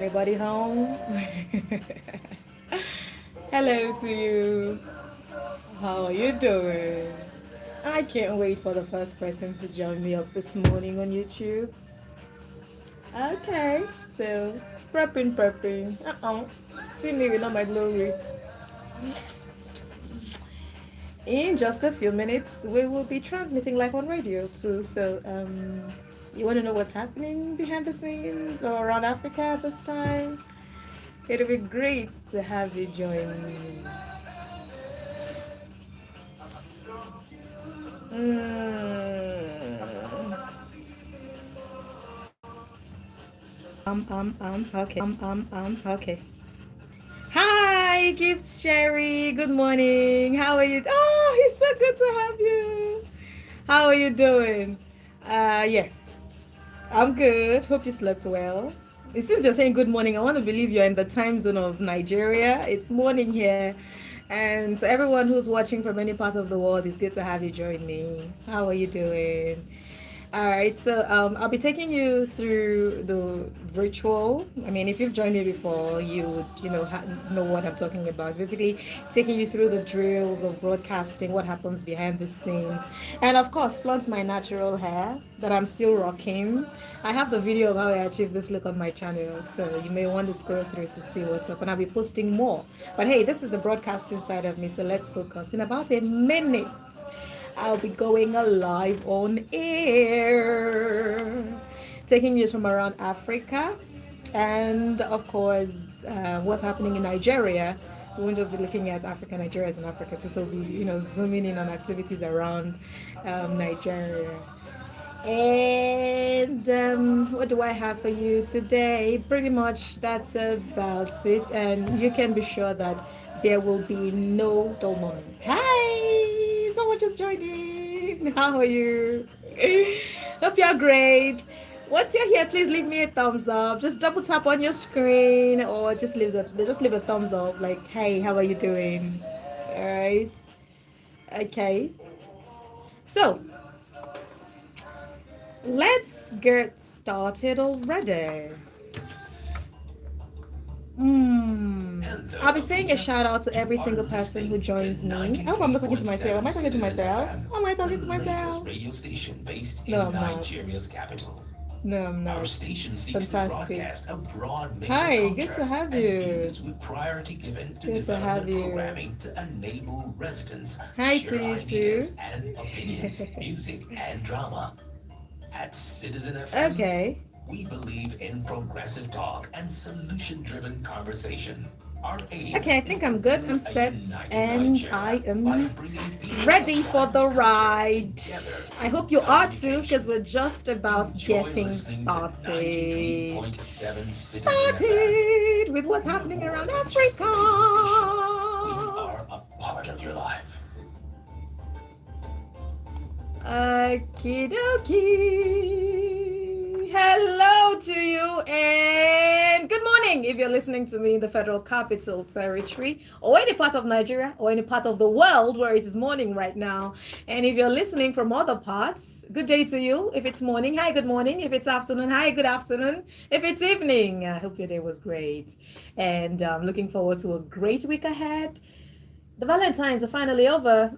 Anybody home? Hello to you. How are you doing? I can't wait for the first person to join me up this morning on YouTube. Okay, so prepping. See me with all my glory. In just a few minutes, we will be transmitting live on radio too. So, you want to know what's happening behind the scenes or around Africa at this time? It'll be great to have you join me. Mm. Okay. Hi, Gift Sherry. Good morning. How are you? Oh, it's so good to have you. How are you doing? Yes, I'm good. Hope you slept well. Since you're saying good morning, I want to believe you're in the time zone of Nigeria. It's morning here. And to everyone who's watching from any part of the world, it's good to have you join me. How are you doing? All right, so I'll be taking you through the virtual. I mean, if you've joined me before, you would, know what I'm talking about. It's basically taking you through the drills of broadcasting, what happens behind the scenes, and of course, flaunt my natural hair that I'm still rocking. I have the video of how I achieved this look on my channel, so you may want to scroll through to see what's up, and I'll be posting more. But hey, this is the broadcasting side of me, so let's focus. In about a minute, I'll be going live on air, taking news from around Africa, and of course, what's happening in Nigeria. We won't just be looking at Africa, Nigeria as in Africa, to so be, zooming in on activities around Nigeria. And what do I have for you today? Pretty much that's about it. And you can be sure that there will be no dull moments. Hi! Someone just joined in. How are you? Hope you're great. Once you're here, please leave me a thumbs up. Just double tap on your screen or just leave a thumbs up. Like, hey, how are you doing? All right. Okay. So, let's get started already. I'll be saying a shout out to every single person who joins me. I hope I'm not talking to myself. Am I talking to myself? Am I talking to myself? Radio station based No, in I'm not. Nigeria's capital. No, I'm Our not. station seeks to Fantastic. broadcast a broad mix of Hi, good to culture have and you. views with priority given to Good to have development you. programming to enable residents Hi to share you ideas too. and opinions, music and drama. At Citizen FM, Okay. we believe in progressive talk and solution-driven conversation. Our aim Okay, I is think to I'm good. I'm build a set united and I Nigeria by am bringing people ready of for the diverse culture ride. together I hope you through are too, because communication. we're just about Enjoy getting listening to started. 93.7 Citizen FM. Started with what's We're happening more around than just a radio station. We Africa. are a part of your life. Okie dokie. Hello to you and good morning if you're listening to me in the Federal Capital Territory or any part of Nigeria or any part of the world where it is morning right now. And if you're listening from other parts, good day to you. If it's morning, hi, good morning. If it's afternoon, hi, good afternoon. If it's evening, I hope your day was great. And I'm looking forward to a great week ahead. The Valentines are finally over.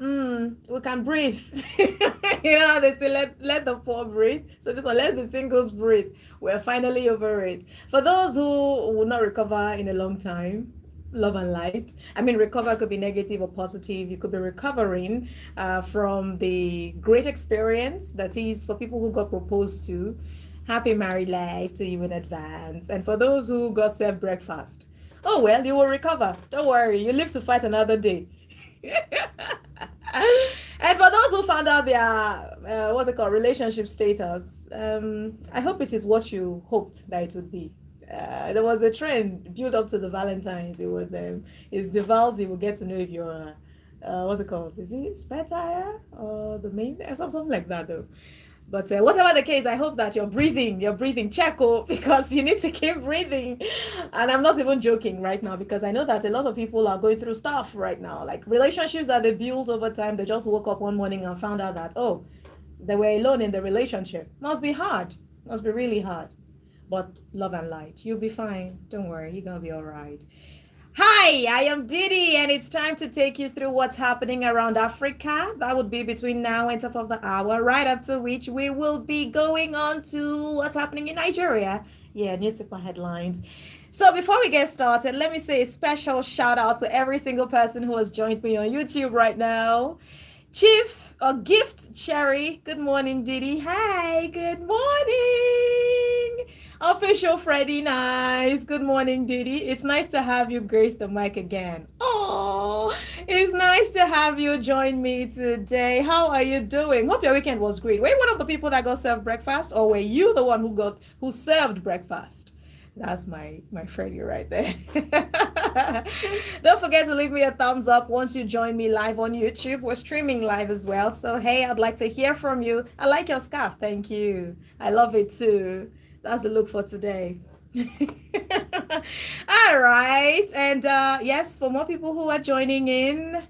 We can breathe. They say let the poor breathe. So this one, let the singles breathe. We're finally over it. For those who will not recover in a long time, love and light. I mean, recover could be negative or positive. You could be recovering from the great experience that is for people who got proposed to. Happy married life to you in advance. And for those who got served breakfast, oh well, you will recover. Don't worry, you live to fight another day. And for those who found out their what's it called, relationship status, I hope it is what you hoped that it would be. There was a trend built up to the Valentines. It was it's the vows you will get to know if you're what's it called? Is it spare tire or the main something like that though. But whatever the case, I hope that you're breathing, Checo, because you need to keep breathing. And I'm not even joking right now because I know that a lot of people are going through stuff right now, like relationships that they built over time. They just woke up one morning and found out that, oh, they were alone in the relationship. Must be hard, must be really hard. but love and light. You'll be fine. Don't worry. You're going to be all right. Hi, I am Didi, and it's time to take you through what's happening around Africa. That would be between now and top of the hour, right after which we will be going on to what's happening in Nigeria. Yeah, newspaper headlines. So before we get started, let me say a special shout out to every single person who has joined me on YouTube right now. Chief or Gift Cherry. Good morning, Didi. Hi, good morning. Official Freddy Nice. Good morning, Didi. It's nice to have you grace the mic again. Oh, it's nice to have you join me today. How are you doing? Hope your weekend was great. Were you one of the people that got served breakfast, or were you the one who served breakfast? That's my Freddy right there. Don't forget to leave me a thumbs up once you join me live on YouTube. We're streaming live as well. So hey, I'd like to hear from you. I like your scarf. Thank you. I love it too. That's the look for today. All right. And yes, for more people who are joining in,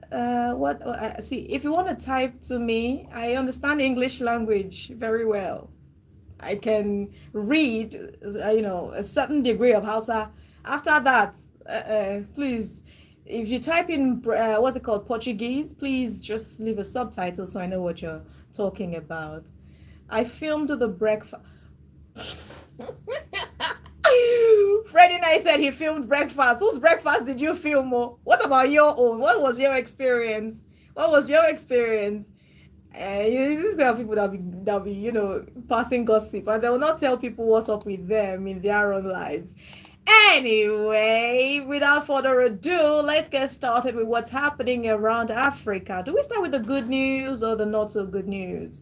what see, if you want to type to me, I understand English language very well. I can read, a certain degree of Hausa. After that, please, if you type in what's it called, Portuguese, please just leave a subtitle so I know what you're talking about. I filmed the breakfast. Freddie and I said he filmed breakfast. Whose breakfast did you film? What about your own? What was your experience? What was your experience? These kind of people that be passing gossip, and they will not tell people what's up with them in their own lives. Anyway, without further ado, let's get started with what's happening around Africa. Do we start with the good news or the not so good news?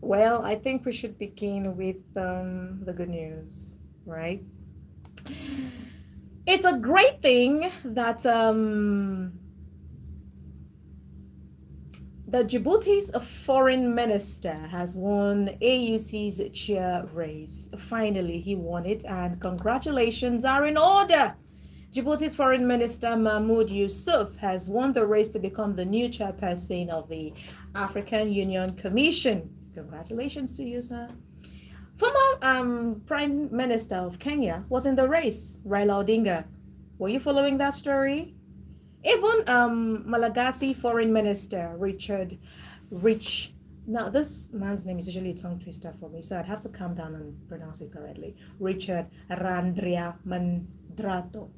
Well, I think we should begin with the good news, right? It's a great thing that the Djibouti's foreign minister has won AUC's chair race. Finally, he won it, and congratulations are in order. Djibouti's foreign minister Mahmoud Yusuf has won the race to become the new chairperson of the African Union Commission. Congratulations to you, sir. Former Prime Minister of Kenya was in the race, Raila Odinga. Were you following that story? Even Malagasy Foreign Minister Richard Rich. Now, this man's name is usually a tongue twister for me, so I'd have to calm down and pronounce it correctly. Richard Randriamandrato.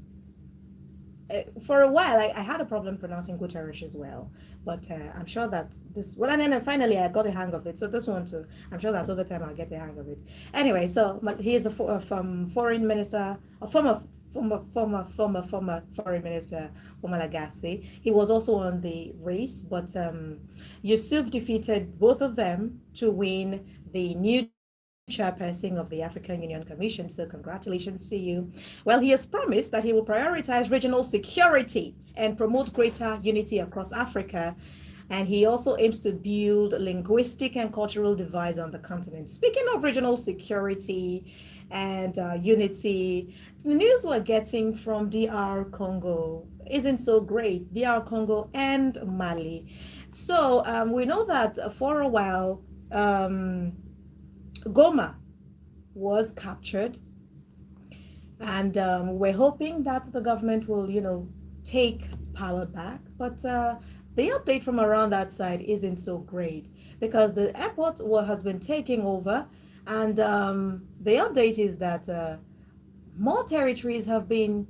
For a while, I had a problem pronouncing Guterres as well, but I'm sure that this. Well, and then finally I got a hang of it. So this one too. I'm sure that over time I'll get a hang of it. Anyway, so he is a foreign minister, a former foreign minister for Malagasy. He was also on the race, but Yusuf defeated both of them to win the new chairperson of the African Union Commission. So congratulations to you. Well, he has promised that he will prioritize regional security and promote greater unity across Africa. And he also aims to build linguistic and cultural divides on the continent. Speaking of regional security and unity, the news we're getting from DR Congo isn't so great. DR Congo and Mali. So we know that for a while, Goma was captured, and we're hoping that the government will, take power back. But the update from around that side isn't so great because the airport has been taking over, and the update is that more territories have been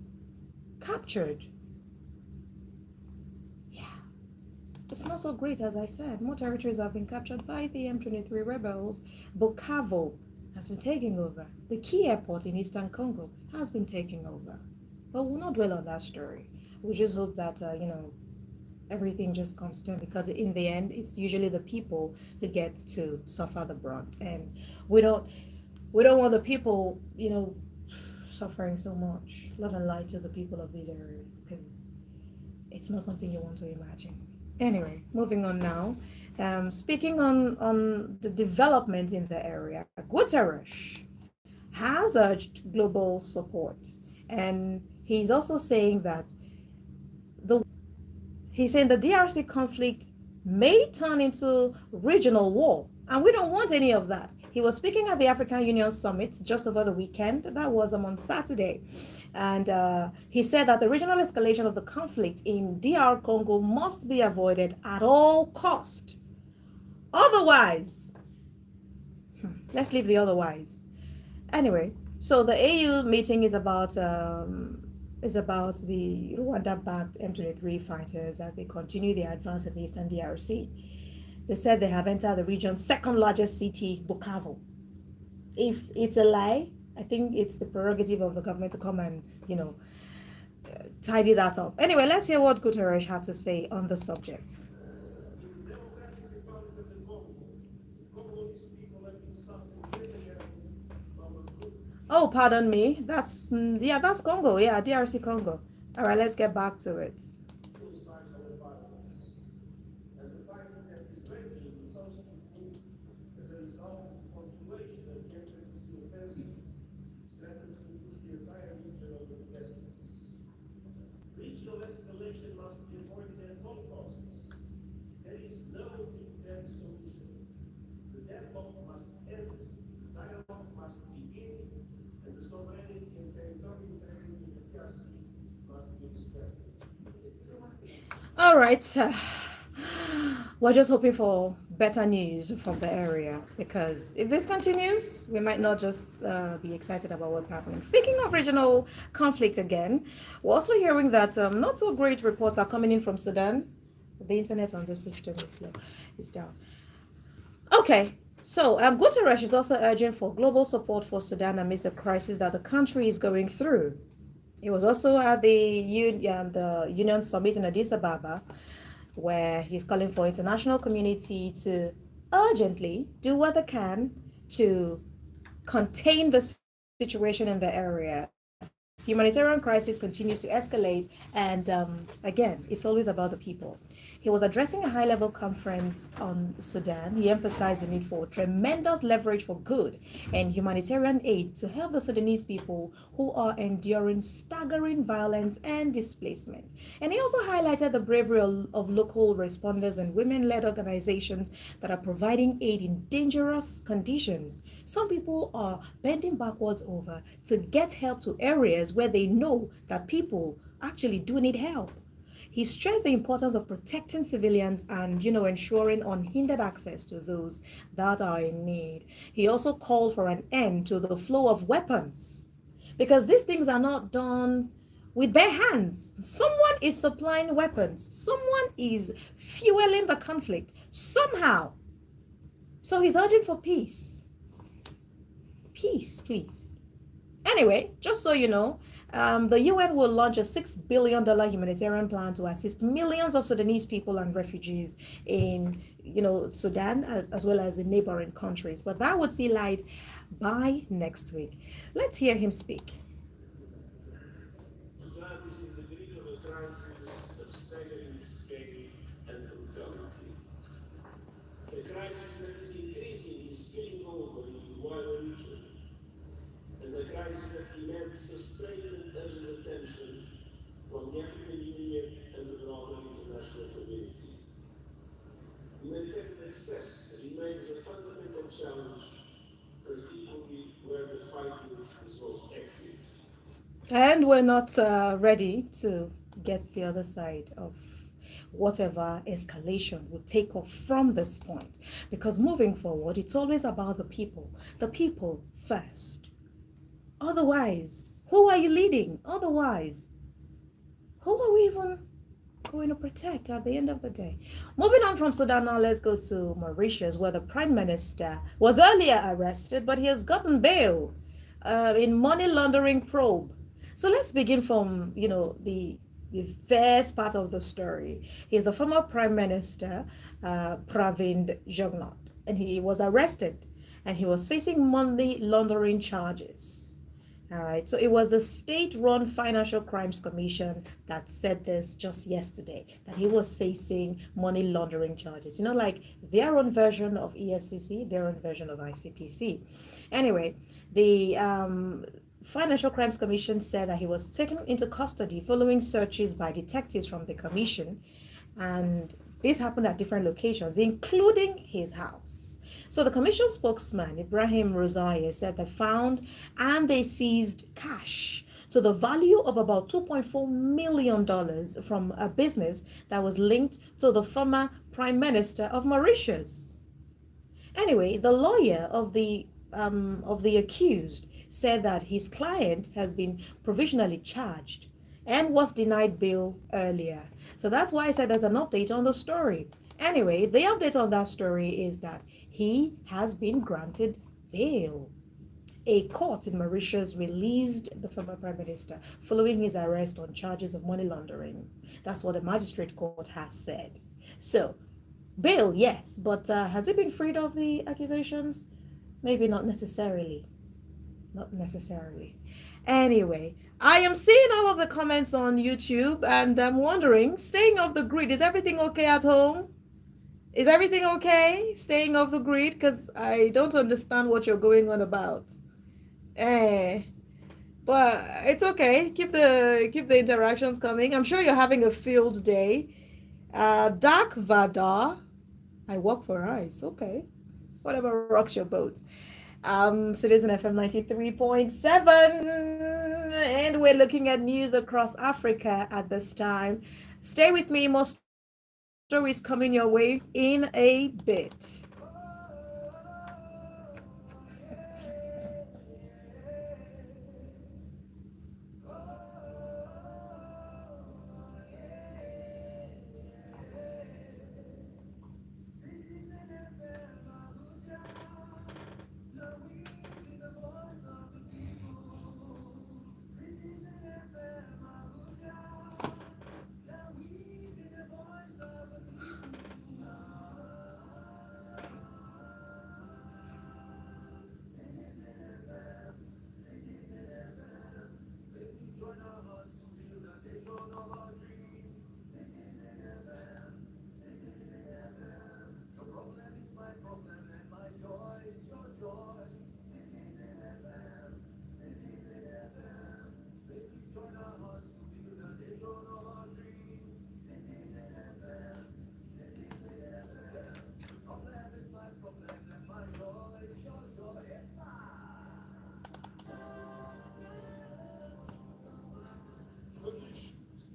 captured. Yeah, it's not so great, as I said. More territories have been captured by the M23 rebels. Bukavu has been taking over. The key airport in eastern Congo has been taking over. But we'll not dwell on that story. We just hope that, everything just comes to them, because in the end, it's usually the people who get to suffer the brunt. And we don't want the people, suffering so much. Love and light to the people of these areas, because it's not something you want to imagine. Anyway, moving on now. Speaking on the development in the area, Guterres has urged global support, and he's also saying that the DRC conflict may turn into regional war, and we don't want any of that. He was speaking at the African Union Summit just over the weekend. That was on Saturday. And he said that a regional escalation of the conflict in DR Congo must be avoided at all cost. Otherwise, let's leave the otherwise. Anyway, so the AU meeting is about the Rwanda-backed M23 fighters as they continue their advance in the eastern DRC. They said they have entered the region's second largest city, Bukavu. If it's a lie, I think it's the prerogative of the government to come and, tidy that up. Anyway, let's hear what Guterres had to say on the subject. Oh, pardon me. That's Congo. Yeah, DRC Congo. All right, let's get back to it. All right. We're just hoping for better news from the area because if this continues, we might not just be excited about what's happening. Speaking of regional conflict again, we're also hearing that not so great reports are coming in from Sudan. The internet on this system is slow, is down. Okay, so Guterres is also urging for global support for Sudan amidst the crisis that the country is going through. He was also at the Union Summit in Addis Ababa, where he's calling for international community to urgently do what they can to contain the situation in the area. Humanitarian crisis continues to escalate, and again, it's always about the people. He was addressing a high-level conference on Sudan. He emphasized the need for tremendous leverage for good and humanitarian aid to help the Sudanese people who are enduring staggering violence and displacement. And he also highlighted the bravery of local responders and women-led organizations that are providing aid in dangerous conditions. Some people are bending backwards over to get help to areas where they know that people actually do need help. He stressed the importance of protecting civilians and, ensuring unhindered access to those that are in need. He also called for an end to the flow of weapons because these things are not done with bare hands. Someone is supplying weapons. Someone is fueling the conflict somehow. So he's urging for peace. Peace, please. Anyway, just so you know, the UN will launch a $6 billion humanitarian plan to assist millions of Sudanese people and refugees in, Sudan as well as in neighboring countries. But that would see light by next week. Let's hear him speak. Sudan is in the grip of a crisis of staggering scale and brutality. A crisis that is increasingly spilling over into the wider region, and a crisis that demands sustained and urgent attention from the African Union and the broader international community. Humanitarian access remains a fundamental challenge, particularly where the fighting is most active. And we're not ready to get the other side of whatever escalation would take off from this point. Because moving forward, it's always about the people first. Otherwise, who are you leading? Otherwise, who are we even going to protect at the end of the day? Moving on from Sudan now, let's go to Mauritius, where the Prime Minister was earlier arrested, but he has gotten bail in money laundering probe. So let's begin from, the first part of the story. He's the former Prime Minister, Pravind Jugnauth, and he was arrested and he was facing money laundering charges. All right, so it was the state-run Financial Crimes Commission that said this just yesterday, that he was facing money laundering charges. Like their own version of EFCC, their own version of ICPC. Anyway, the Financial Crimes Commission said that he was taken into custody following searches by detectives from the commission, and this happened at different locations, including his house. So the commission spokesman, Ibrahim Rosaye, said they found and they seized cash to the value of about $2.4 million from a business that was linked to the former Prime Minister of Mauritius. Anyway, the lawyer of the accused said that his client has been provisionally charged and was denied bail earlier. So that's why I said there's an update on the story. Anyway, the update on that story is that he has been granted bail. A court in Mauritius released the former prime minister following his arrest on charges of money laundering. That's what the magistrate court has said. So, bail, yes, but has he been freed of the accusations? Maybe not necessarily. Not necessarily. Anyway, I am seeing all of the comments on YouTube and I'm wondering, staying off the grid, is everything okay at home? Is everything okay staying off the grid? Because I don't understand what you're going on about. Eh, but it's okay. Keep the interactions coming. I'm sure you're having a field day. Dark Vadar. I walk for eyes. Okay. Whatever rocks your boat. Citizen FM 93.7. And we're looking at news across Africa at this time. Stay with me. More stories coming your way in a bit.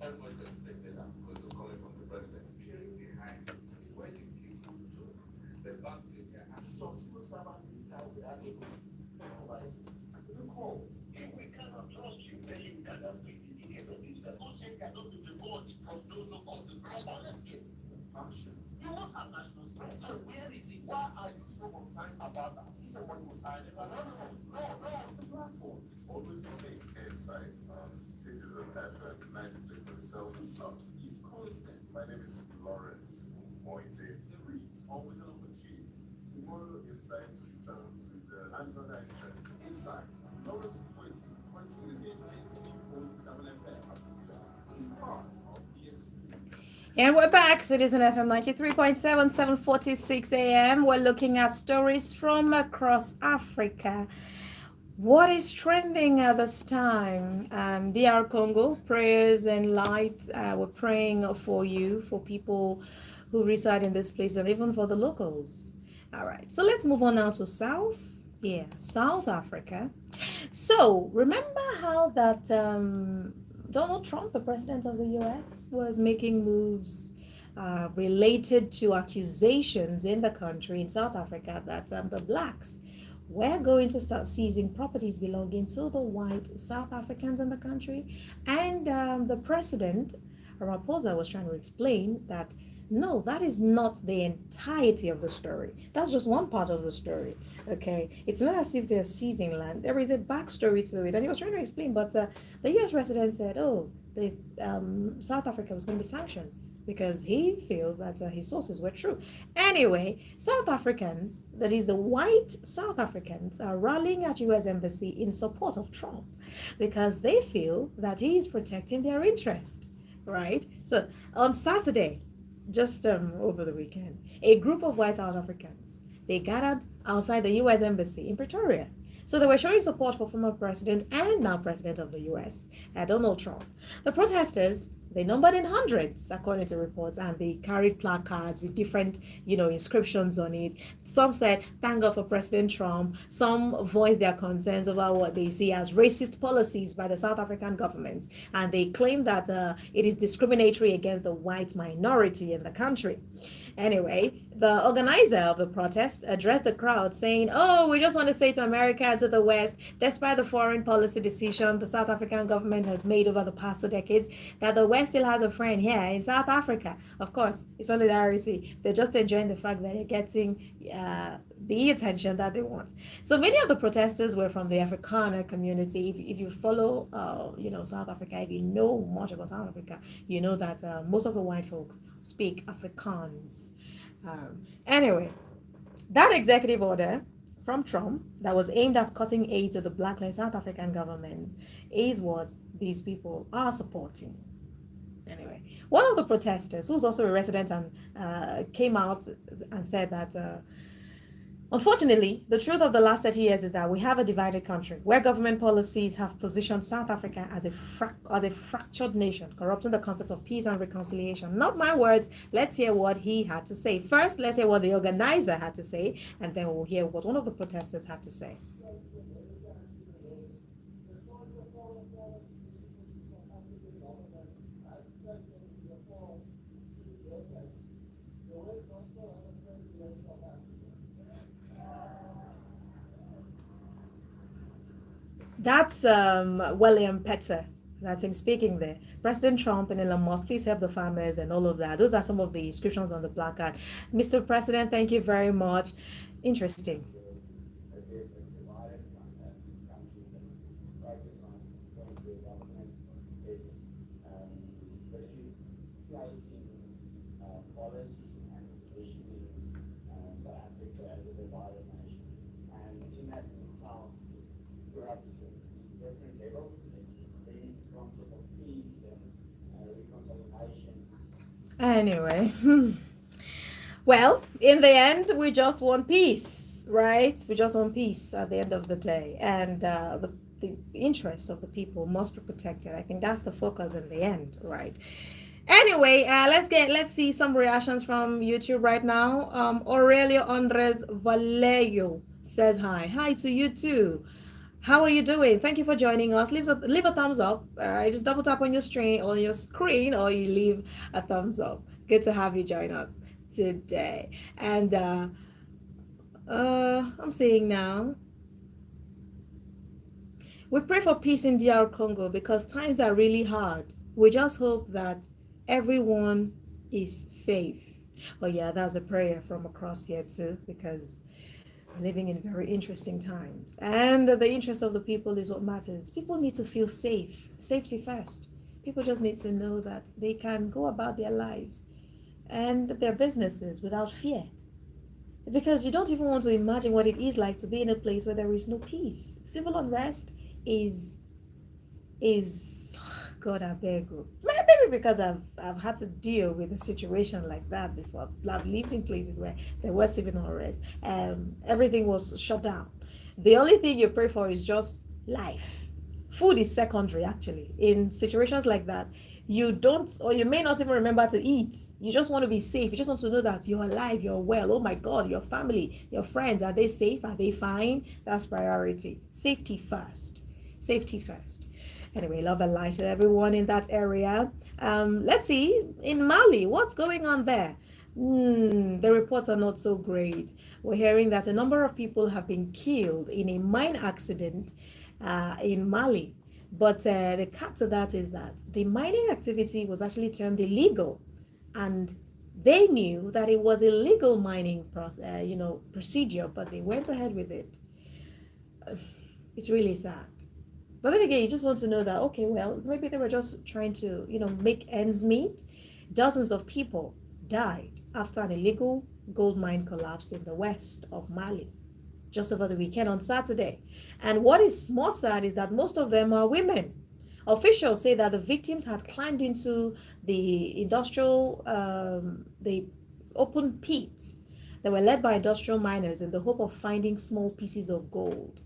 Everybody was expected that because it was coming from the president. Peering behind where the people took the bags in their hands. Some civil servant retired without able to supervise it. Even calls. If we cannot trust you, then you cannot be the indicator of this. Who said cannot be divorced from those of us? I honestly. Passion. You must have national spirit. So where is it? Why are you so concerned about that? He said what he was signing. Anonymous. No. The platform is always the same. Insight on Citizen FM 93.7. The source is constant. My name is Lawrence Moite. There is always an opportunity. Tomorrow, Insight returns with another interesting insight. Lawrence Moite on Citizen 93.7 FM Abuja. Be part of the experience. And we're back, Citizen FM 93.7, 7:46 a.m. We're looking at stories from across Africa. What is trending at this time? DR Congo, prayers and light. We're praying for you, for people who reside in this place, and even for the locals. All right, so let's move on now to South Africa. So remember how that Donald Trump, the president of the US, was making moves related to accusations in the country, in South Africa, that the blacks were going to start seizing properties belonging to the white South Africans in the country. And the president, Ramaphosa, was trying to explain that no, that is not the entirety of the story. That's just one part of the story. Okay, it's not as if they're seizing land. There is a backstory to it, and he was trying to explain. But the U.S. president said, "Oh, the South Africa was going to be sanctioned because he feels that his sources were true." Anyway, South Africans, that is the white South Africans, are rallying at U.S. embassy in support of Trump because they feel that he is protecting their interest. Right. So on Saturday, just over the weekend, a group of white South Africans, they gathered outside the U.S. Embassy in Pretoria. So they were showing support for former president and now president of the US, Donald Trump. The protesters, they numbered in hundreds, according to reports, and they carried placards with different, inscriptions on it. Some said, "Thank God for President Trump." Some voiced their concerns about what they see as racist policies by the South African government, and they claim that it is discriminatory against the white minority in the country. Anyway, the organizer of the protest addressed the crowd saying, "Oh, we just want to say to America and to the West, despite the foreign policy decision the South African government has made over the past 2 decades, that the West still has a friend here in South Africa." Of course, it's solidarity. They're just enjoying the fact that they're getting the attention that they want. So many of the protesters were from the Afrikaner community. If you follow, South Africa, if you know much about South Africa, you know that most of the white folks speak Afrikaans. Anyway, that executive order from Trump that was aimed at cutting aid to the black-led South African government is what these people are supporting. Anyway, one of the protesters, who's also a resident, and came out and said that unfortunately, the truth of the last 30 years is that we have a divided country where government policies have positioned South Africa as a fractured nation, corrupting the concept of peace and reconciliation. Not my words. Let's hear what he had to say. First, let's hear what the organizer had to say, and then we'll hear what one of the protesters had to say. That's William Petter. That's him speaking there. President Trump and Elon Musk, please help the farmers and all of that. Those are some of the inscriptions on the placard. Mr. President, thank you very much. Interesting. Anyway, well, in the end, we just want peace, right? We just want peace at the end of the day. And the interest of the people must be protected. I think that's the focus in the end, right? Anyway, let's see some reactions from YouTube right now. Aurelio Andres Vallejo says hi to you too. How are you doing? Thank you for joining us. Leave a thumbs up. All right, just double tap on your screen, or you leave a thumbs up. Good to have you join us today. And I'm saying now, we pray for peace in DR Congo because times are really hard. We just hope that everyone is safe. Oh yeah, that's a prayer from across here too, because we're living in very interesting times. And the interest of the people is what matters. People need to feel safe. Safety first. People just need to know that they can go about their lives and their businesses without fear. Because you don't even want to imagine what it is like to be in a place where there is no peace. Civil unrest is God, I beg you. Maybe because I've had to deal with a situation like that before. I've lived in places where there was civil unrest. Everything was shut down. The only thing you pray for is just life. Food is secondary, actually. In situations like that, you don't, or you may not even remember to eat. You just want to be safe. You just want to know that you're alive, you're well. Oh my God, your family, your friends, are they safe? Are they fine? That's priority. Safety first. Safety first. Anyway, love and light to everyone in that area. Let's see, in Mali, what's going on there? The reports are not so great. We're hearing that a number of people have been killed in a mine accident in Mali. But the cap to that is that the mining activity was actually termed illegal. And they knew that it was illegal mining procedure, but they went ahead with it. It's really sad. But then again, you just want to know that, okay, well, maybe they were just trying to, make ends meet. Dozens of people died after an illegal gold mine collapsed in the west of Mali just over the weekend on Saturday. And what is more sad is that most of them are women. Officials say that the victims had climbed into the the open pits that were led by industrial miners in the hope of finding small pieces of gold.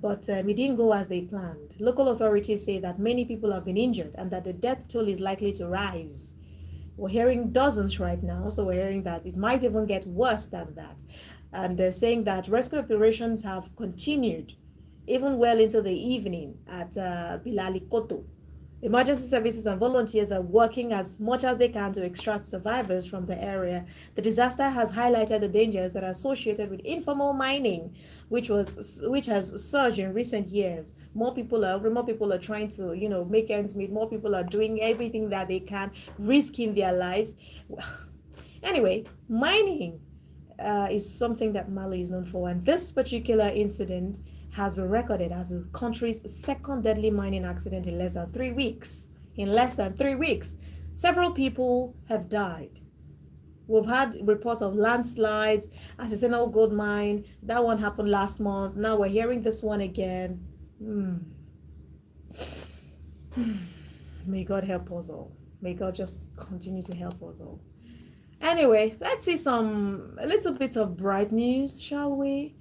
but it didn't go as they planned. Local authorities say that many people have been injured and that the death toll is likely to rise. We're hearing dozens right now, so we're hearing that it might even get worse than that. And they're saying that rescue operations have continued even well into the evening at Bilali Koto. Emergency services and volunteers are working as much as they can to extract survivors from the area. The disaster has highlighted the dangers that are associated with informal mining, which has surged in recent years. More people are trying to make ends meet. More people are doing everything that they can, risking their lives. Anyway, mining is something that Mali is known for, and this particular incident has been recorded as the country's second deadly mining accident in less than 3 weeks. In less than 3 weeks, several people have died. We've had reports of landslides, artisanal gold mine. That one happened last month. Now we're hearing this one again. May God help us all. May God just continue to help us all. Anyway, let's see a little bit of bright news, shall we?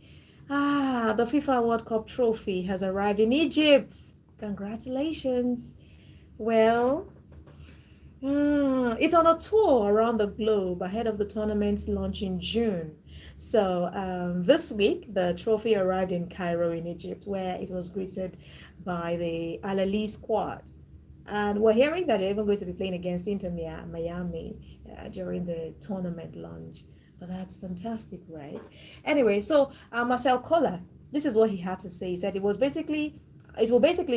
The FIFA World Cup trophy has arrived in Egypt. Congratulations. Well, it's on a tour around the globe ahead of the tournament's launch in June. So, this week, the trophy arrived in Cairo, in Egypt, where it was greeted by the Al Ahly squad. And we're hearing that they're even going to be playing against Inter Miami during the tournament launch. But that's fantastic, right? Anyway, so Marcel Koller, this is what he had to say. He said it will basically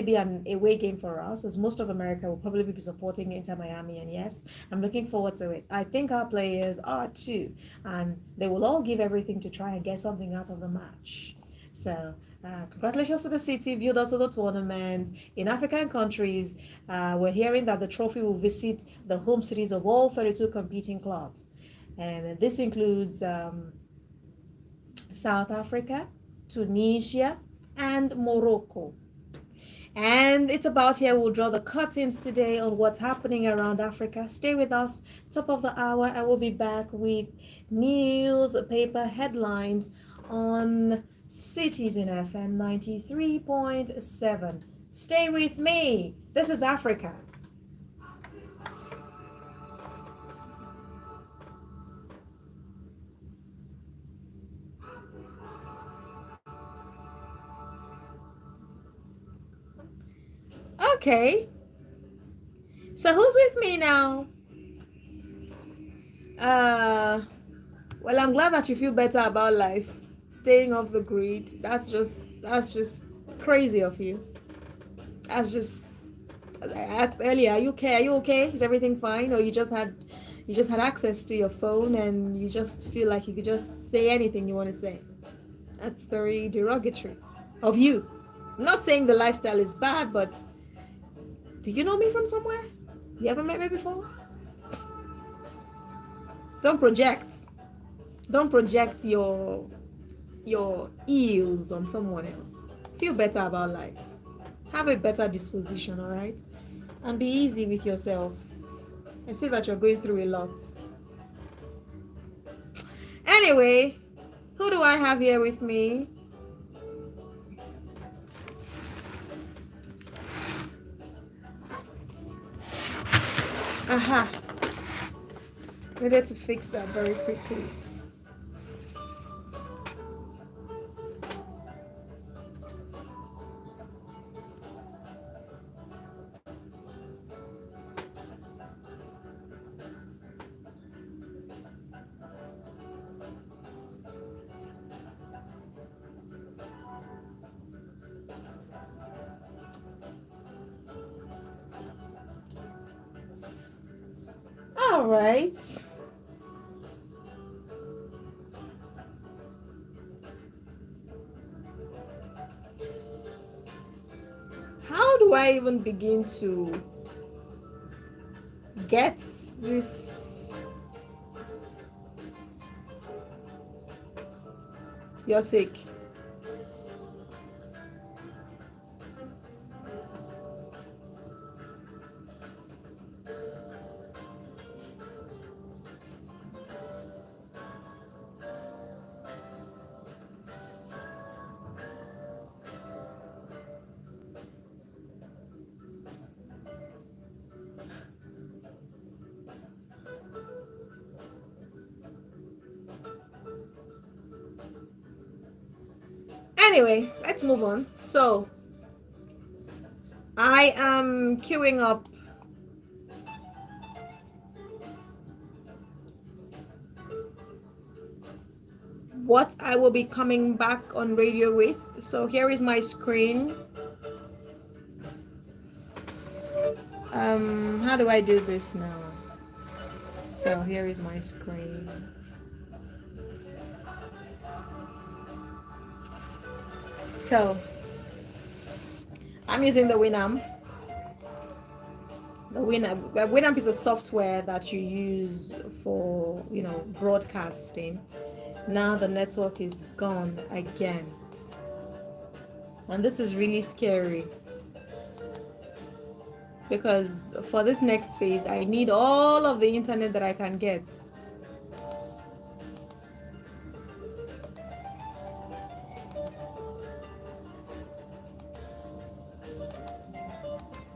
be an away game for us, as most of America will probably be supporting Inter Miami. And yes, I'm looking forward to it. I think our players are too, and they will all give everything to try and get something out of the match. So, congratulations to the city, build up to the tournament. In African countries, we're hearing that the trophy will visit the home cities of all 32 competing clubs. And this includes South Africa, Tunisia, and Morocco. And it's about here we'll draw the curtains today on what's happening around Africa. Stay with us. Top of the hour, I will be back with newspaper headlines on Citizen FM 93.7. Stay with me. This is Africa. Okay. So who's with me now? Uh well, I'm glad that you feel better about life. Staying off the grid. That's just crazy of you. That's just I asked earlier, are you okay? Are you okay? Is everything fine? Or you just had access to your phone and you just feel like you could just say anything you want to say. That's very derogatory of you. I'm not saying the lifestyle is bad, but do you know me from somewhere? You ever met me before? Don't project. Don't project your ills on someone else. Feel better about life. Have a better disposition, all right? And be easy with yourself. I see that you're going through a lot. Anyway, who do I have here with me? Aha. Needed to fix that very quickly. All right. How do I even begin to get this? You're sick. Anyway, let's move on. So I am queuing up what I will be coming back on radio with. So here is my screen. How do I do this now? So here is my screen. So I'm using the Winamp. The Winamp is a software that you use for, broadcasting. Now the network is gone again. And this is really scary because for this next phase, I need all of the internet that I can get.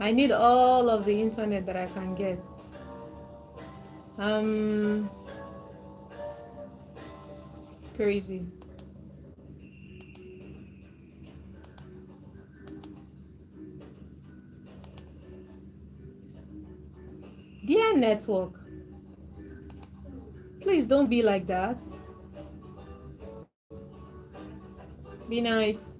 I need all of the internet that I can get. Um, it's crazy. Dear network, please don't be like that. Be nice.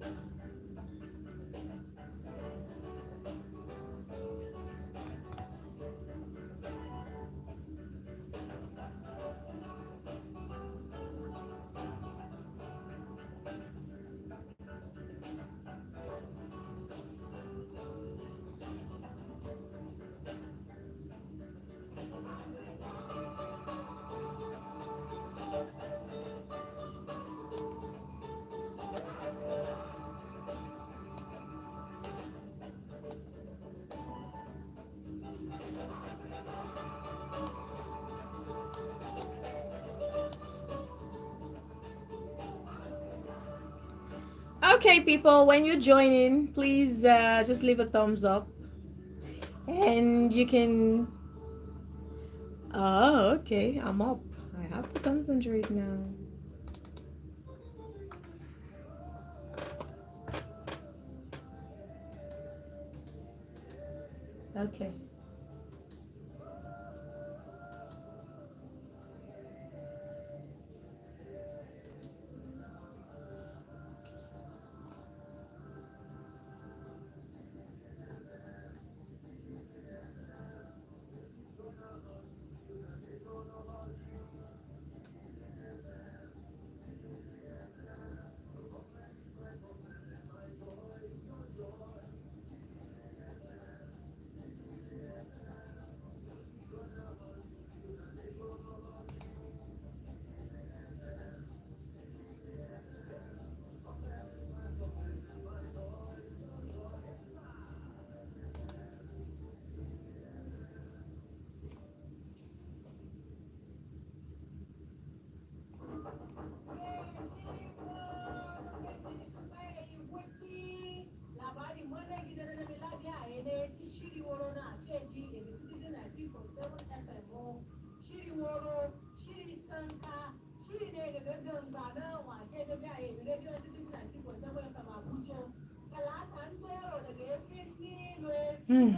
Okay, people, when you join in, please just leave a thumbs up. And you can. Oh, okay, I'm up. I have to concentrate now. Okay. Hmm.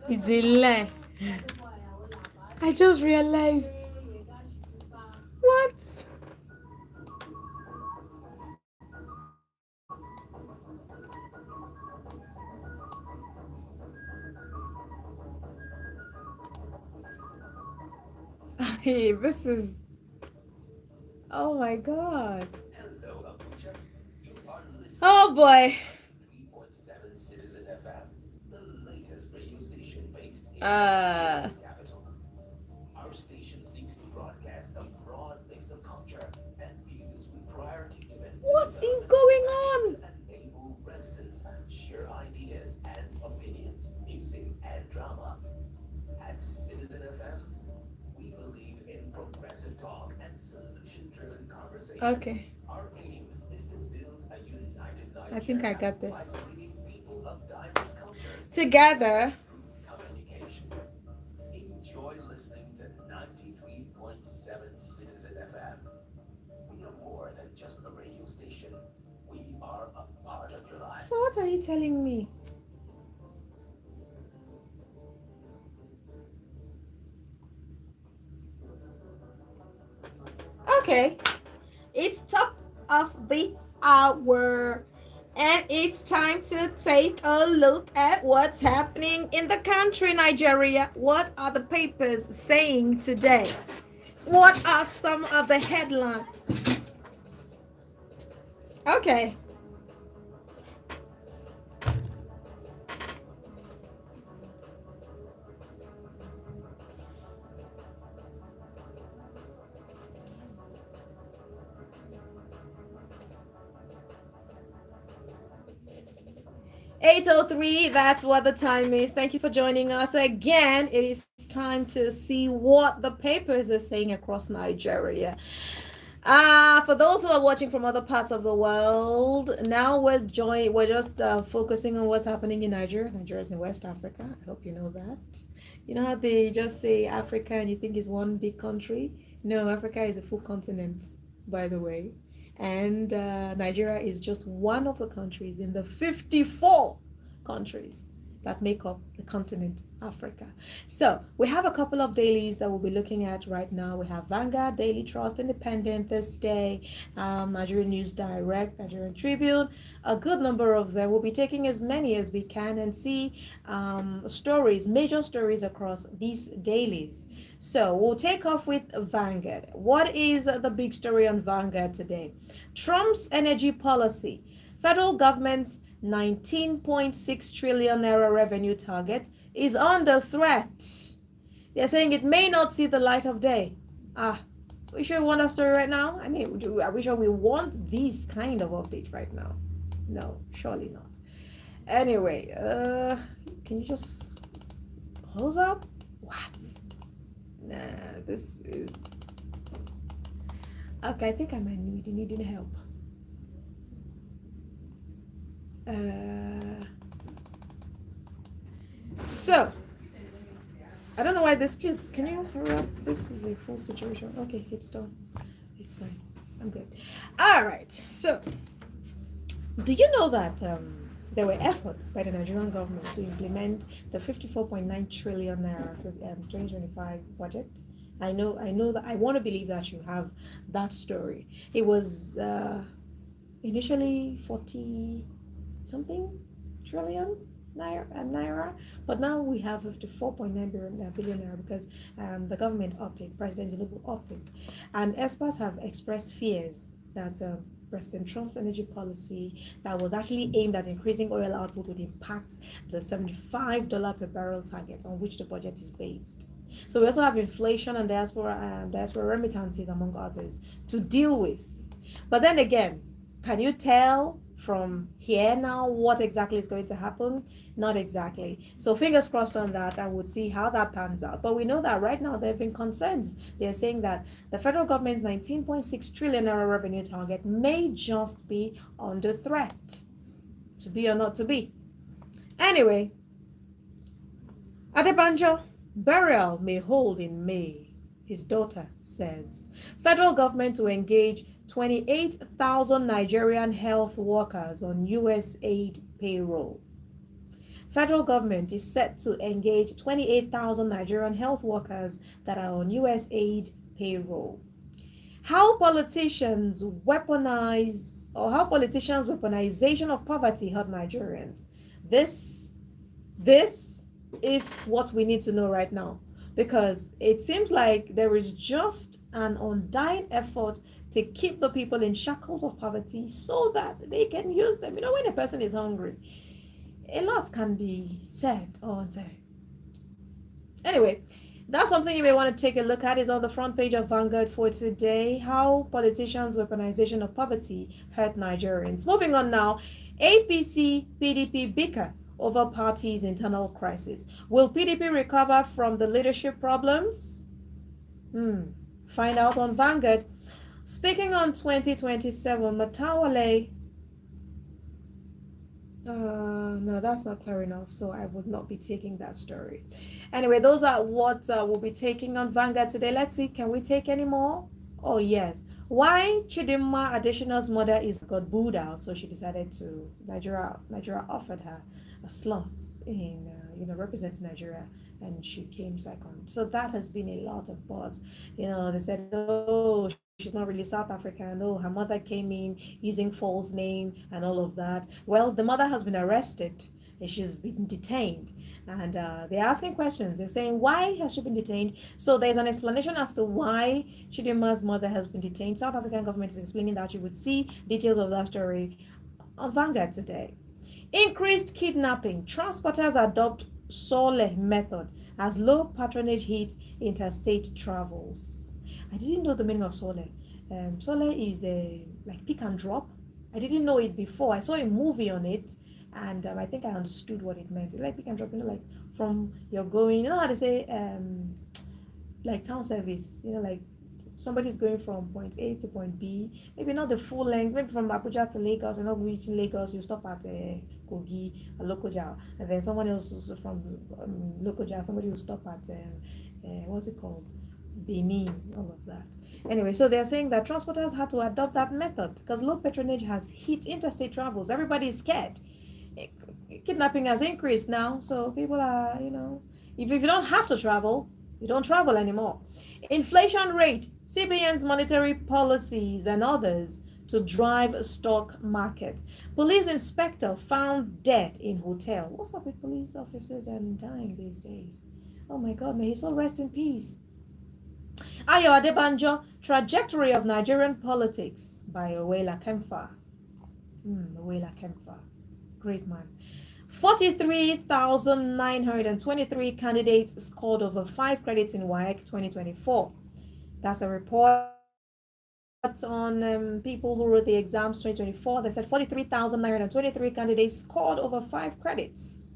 It's a lie. I just realized. What? Hey, this is. Oh my god. Hello, Abuja. You are listening Oh boy. 93.7 Citizen FM, the latest radio station based in Uh, Nigeria's capital. Our station seeks to broadcast a broad mix of culture and views with priority given to what is development going programming on? to enable residents share ideas and opinions, music and drama. At Citizen FM, we believe in progressive talk and solution driven conversation. Okay. Our aim is to build a united I think I Nigeria got by this. bringing people of diverse cultures Together. through communication. Enjoy listening to 93.7 Citizen FM. We are more than just a radio station. We are a part of your So life. what are you telling me? Okay. It's top of the hour. And it's time to take a look at what's happening in the country, Nigeria. What are the papers saying today? What are some of the headlines? Okay. 8:03, that's what the time is. Thank you for joining us again. It is time to see what the papers are saying across Nigeria. For those who are watching from other parts of the world, now we're just focusing on what's happening in Nigeria. Nigeria is in West Africa. I hope you know that. You know how they just say Africa and you think it's one big country? No, Africa is a full continent, by the way. And Nigeria is just one of the countries in the 54 countries that make up the continent Africa. So we have a couple of dailies that we'll be looking at right now. We have Vanguard, Daily Trust, Independent, This Day, Nigerian News Direct, Nigerian Tribune. A good number of them. We'll be taking as many as we can and see stories, major stories across these dailies. So we'll take off with Vanguard. What is the big story on Vanguard today? Trump's energy policy. Federal government's 19.6 trillion naira revenue target is under threat. They're saying it may not see the light of day. Ah, we sure want that story right now? I mean, are we sure we want this kind of update right now? No, surely not. Anyway, can you just close up? What? Nah, this is okay. I think I might need needing help. So I don't know why this piece. Can you hurry up? This is a full situation. Okay, it's done. It's fine. I'm good. All right. So, do you know that there were efforts by the Nigerian government to implement the 54.9 trillion naira 2025 budget? I know that I want to believe that you have that story. It was initially 40 something trillion naira, but now we have 54.9 billion naira because the government opted, President Tinubu opted, and experts have expressed fears that President Trump's energy policy that was actually aimed at increasing oil output would impact the $75 per barrel target on which the budget is based. So we also have inflation and diaspora remittances, among others, to deal with. But then again, can you tell from here now what exactly is going to happen? Not exactly. So fingers crossed on that, and we'll see how that pans out. But we know that right now there have been concerns. They're saying that the federal government's 19.6 trillion naira revenue target may just be under threat. To be or not to be. Anyway, Adebanjo, burial may hold in May, his daughter says. Federal government to engage 28,000 Nigerian health workers on US aid payroll. Federal government is set to engage 28,000 Nigerian health workers that are on US aid payroll. How politicians weaponization of poverty hurt Nigerians. This is what we need to know right now, because it seems like there is just an undying effort to keep the people in shackles of poverty so that they can use them. You know, when a person is hungry, a lot can be said or unsaid. Anyway, that's something you may want to take a look at. Is on the front page of Vanguard for today. How politicians' weaponization of poverty hurt Nigerians. Moving on now, APC PDP bicker over party's internal crisis. Will PDP recover from the leadership problems? Find out on Vanguard. Speaking on 2027, Matawale No, that's not clear enough, so I would not be taking that story. Anyway, those are what we'll be taking on Vanguard today. Let's see, can we take any more? Oh, yes. Why Chidinma Additional's mother is got booed out, so she decided to Nigeria offered her a slot in representing Nigeria, and she came second. So that has been a lot of buzz. They said, oh, she's not really South African. Oh, her mother came in using false name and all of that. Well, the mother has been arrested. She's been detained, and they're asking questions. They're saying, why has she been detained? So there's an explanation as to why Chidinma's mother has been detained. South African government is explaining that. You would see details of that story on Vanguard today. Increased kidnapping. Transporters adopt Sole method as low patronage hits interstate travels. I didn't know the meaning of Sole. Sole is like pick and drop. I didn't know it before. I saw a movie on it, and I think I understood what it meant. It's like pick and drop, like from you're going. You know how they say like town service. Like somebody's going from point A to point B, maybe not the full length, maybe from Abuja to Lagos, you're not reaching Lagos, you stop at Kogi or Lokoja, and then someone else is from Lokoja, somebody will stop at, what's it called? Benin, all of that. Anyway, so they're saying that transporters had to adopt that method because low patronage has hit interstate travels. Everybody is scared. Kidnapping has increased now, so people are, if you don't have to travel, you don't travel anymore. Inflation rate, CBN's monetary policies, and others to drive stock markets. Police inspector found dead in hotel. What's up with police officers and dying these days? Oh my God, may his soul rest in peace. Ayo Adebanjo, Trajectory of Nigerian Politics by Owela Kemfa. Owela Kemfa, great man. 43,923 candidates scored over 5 credits in WAEC 2024. That's a report on people who wrote the exams 2024. They said 43,923 candidates scored over 5 credits.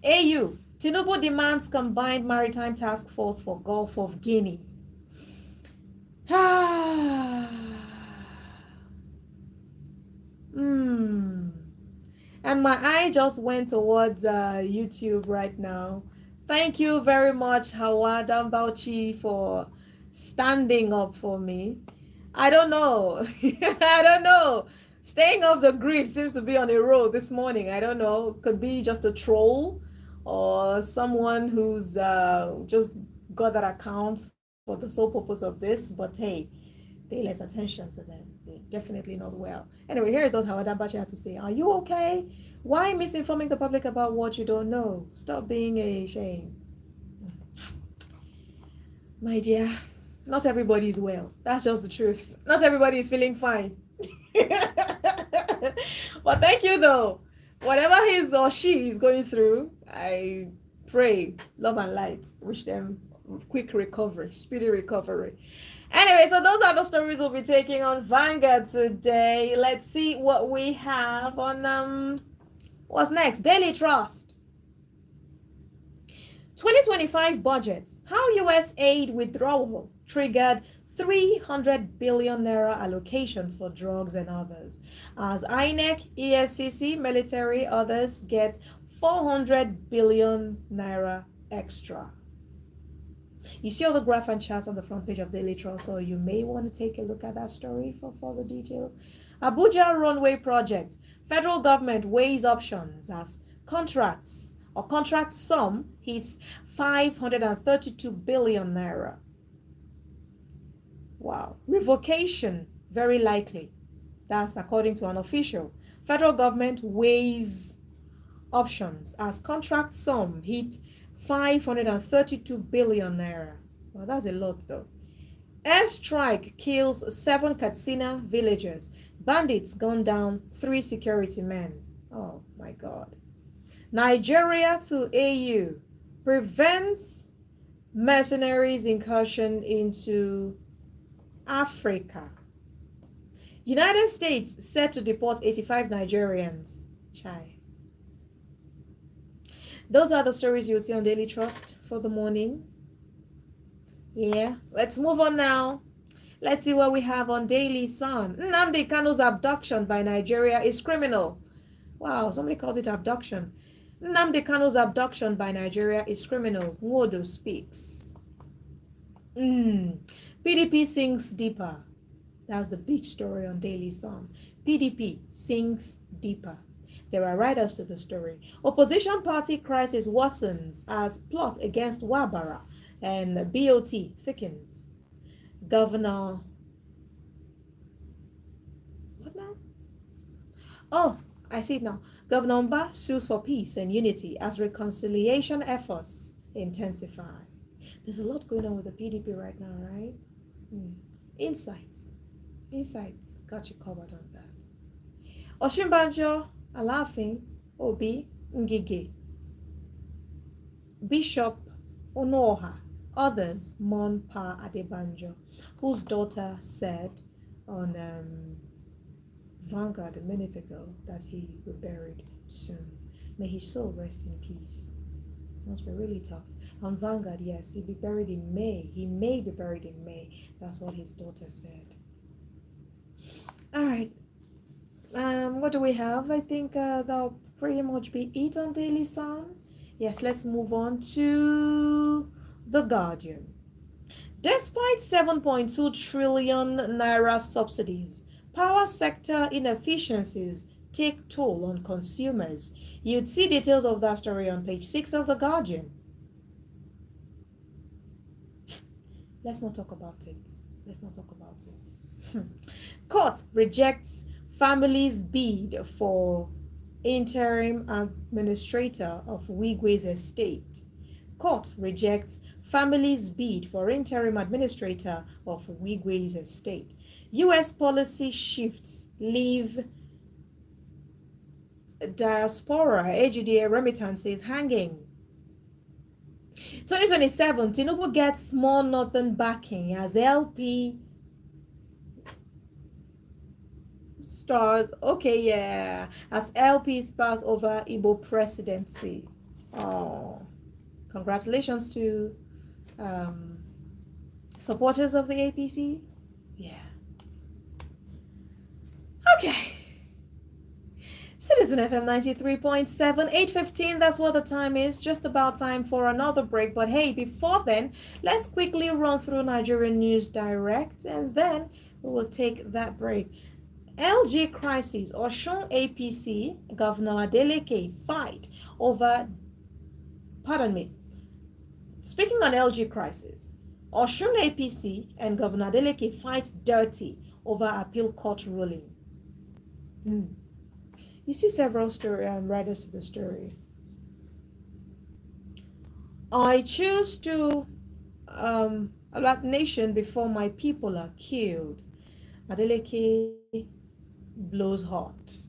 AU, Tinubu demands combined maritime task force for Gulf of Guinea. And my eye just went towards YouTube right now. Thank you very much, Hawa Dambauchi, for standing up for me. I don't know. I don't know. Staying off the grid seems to be on a roll this morning. I don't know. Could be just a troll or someone who's just got that account for the sole purpose of this. But hey, pay less attention to them. They're definitely not well. Anyway, here's what Howard Ambachi had to say. Are you okay? Why misinforming the public about what you don't know? Stop being a shame. My dear, not everybody is well. That's just the truth. Not everybody is feeling fine. But thank you though. Whatever his or she is going through, I pray, love and light, wish them quick recovery, speedy recovery. Anyway, so those are the stories we'll be taking on Vanguard today. Let's see what we have on what's next. Daily Trust. 2025 budget. How US aid withdrawal triggered 300 billion naira allocations for drugs and others. As INEC, EFCC, military, others get 400 billion naira extra. You see all the graph and charts on the front page of Daily Trust, so you may want to take a look at that story for further details. Abuja Runway Project. Federal government weighs options as contracts or contract sum hits 532 billion naira. Wow. Revocation, very likely. That's according to an official. Federal government weighs options as contract sum hit 532 billion naira. Well, that's a lot though. Airstrike kills 7 Katsina villagers. Bandits gun down 3 security men. Oh my God. Nigeria to AU prevents mercenaries incursion into Africa. United States set to deport 85 Nigerians. Chai. Those are the stories you'll see on Daily Trust for the morning. Yeah, let's move on now. Let's see what we have on Daily Sun. Nnamdi Kanu's abduction by Nigeria is criminal. Wow, somebody calls it abduction. Nnamdi Kanu's abduction by Nigeria is criminal. Nwodo speaks. Mm. PDP sinks deeper. That's the big story on Daily Sun. PDP sinks deeper. There are writers to the story. Opposition party crisis worsens as plot against Wabara and BOT thickens. Governor, what now? Oh, I see it now. Governor Mba sues for peace and unity as reconciliation efforts intensify. There's a lot going on with the PDP right now, right? Hmm. Insights. Insights got you covered on that. Oshimbanjo, Alafin, Obi, Ngige, Bishop Onoha, others mourn Pa Adebanjo, whose daughter said on Vanguard a minute ago that he will be buried soon. May his soul rest in peace. Must be really tough. On Vanguard, yes, he'll be buried in May. He may be buried in May. That's what his daughter said. All right. What do we have? I think that'll pretty much be it on Daily Sun. Yes, let's move on to The Guardian. Despite 7.2 trillion naira subsidies, power sector inefficiencies take toll on consumers. You'd see details of that story on page 6 of The Guardian. Let's not talk about it. Let's not talk about it. Court rejects family's bid for interim administrator of Wigwe's estate. Court rejects family's bid for interim administrator of Wigwe's estate. U.S. policy shifts leave diaspora AGDA remittances hanging. 2027, Tinubu gets more northern backing as LP stars. Okay, yeah, as LP stars over Igbo presidency. Oh, congratulations to um, supporters of the APC. Yeah. Okay. Citizen FM 93.7, 8:15, that's what the time is. Just about time for another break. But hey, before then, let's quickly run through Nigerian News Direct and then we will take that break. LG crisis, Osun APC, Governor Adeleke fight over, pardon me, speaking on LG crisis, Osun APC and Governor Adeleke fight dirty over appeal court ruling. You see several writers to the story. I choose to alert nation before my people are killed. Adeleke blows hot.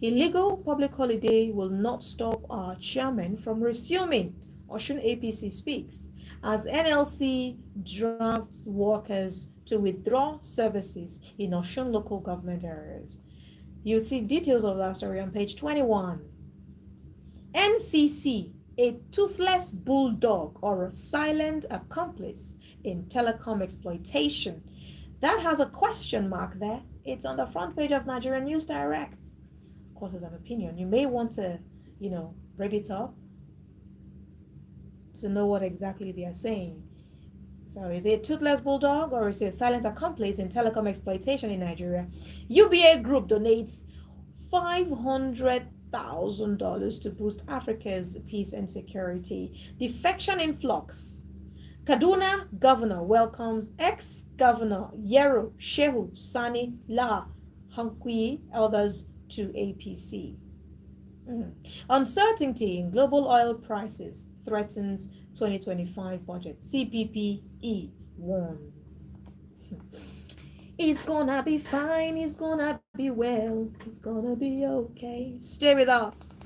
Illegal public holiday will not stop our chairman from resuming. Osun APC speaks as NLC drafts workers to withdraw services in Osun local government areas. You'll see details of that story on page 21. NCC, a toothless bulldog or a silent accomplice in telecom exploitation. That has a question mark there. It's on the front page of Nigerian News Direct. Of course, it's an opinion. You may want to, read it up to know what exactly they are saying. So is it a toothless bulldog or is it a silent accomplice in telecom exploitation in Nigeria? UBA Group donates $500,000 to boost Africa's peace and security. Defection in flux. Kaduna governor welcomes ex-governor Yero Shehu Sani La Hankwi others to APC. Uncertainty in global oil prices threatens 2025 budget. CPPE warns. It's gonna be fine, it's gonna be well, it's gonna be okay. Stay with us.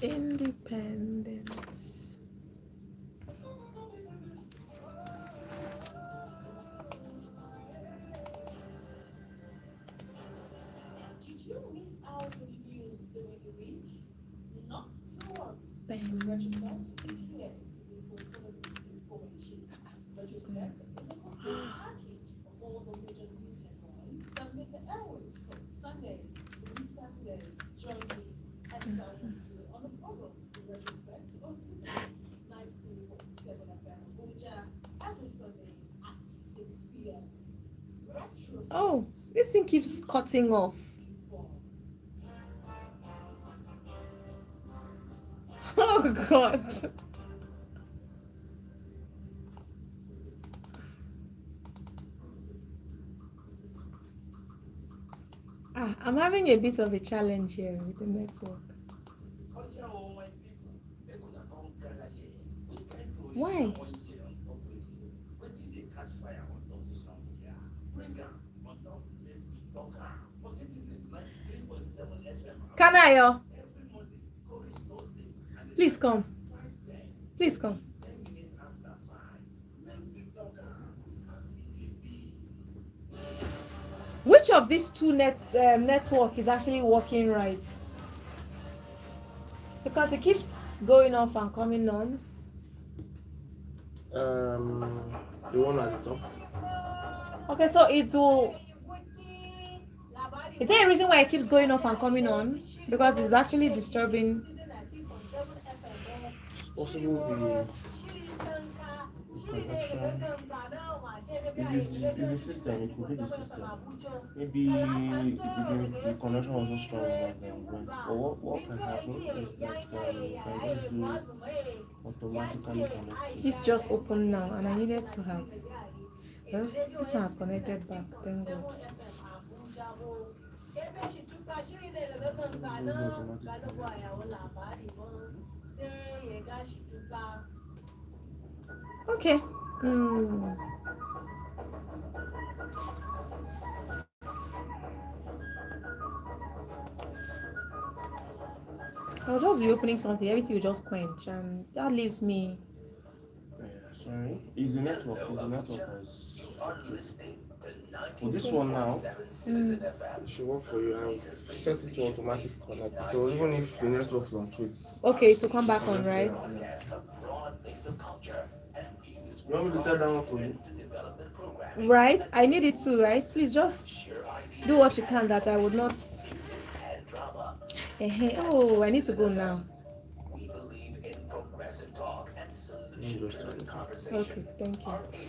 Independence. Did you miss out on the news during the week? Not to worry. Ben. Retrospect is here to make you follow this information. Retrospect is a complete package of all the major news headlines that made the airwaves from Sunday to Saturday. Join me, Esther Musu, on the program in Retrospect on Citizen 93.7 FM Abuja every Sunday at 6 p.m. Oh, Retrospect. this thing keeps Keeps cutting off. informed. Oh God. I'm having a bit of a challenge here with the network. Oya o my people, make una come gather here. Which kind tori una Why? wan hear on top radio? Wetin dey catch fire on top social media? Bring am on top make we talk am. For Citizen 93.7 FM Abuja, Kanayo, every Monday, Courage Thursday, and the please time come. 5:10, Please come. 10 minutes after 5. Make we talk am as e dey be. Which of these two network is actually working right? Because it keeps going off and coming on. The one at the top. Okay, so it will. Is there a reason why it keeps going off and coming on? Because it's actually disturbing. It's possible the connection is the system. It could be the system. Maybe the connection wasn't strong enough and went. Or what can happen is that you can just do automatically connect It's just open now, and I needed to have. Well, this one has connected back. Thank God. Okay. Hmm. I'll just be opening something. Everything will just quench, and that leaves me. Yeah, sorry. Is the network? Hello, Is the network Abuja. has You are listening to for this one now? 93.7 Citizen FM. It should work for you. I've set it to automatic connect. So even if the network fluctuates, Okay, to come back on, connect right? there. Yeah. Broadcast a broad mix of culture and views You want me to set that one for you? to development programming. Right? I need it too, right? Please just Share ideas, do what you can that I would not. music, and drama. Oh, I need to go now. We believe in progressive talk and Just solution-driven Okay, conversation. thank you. Our aim is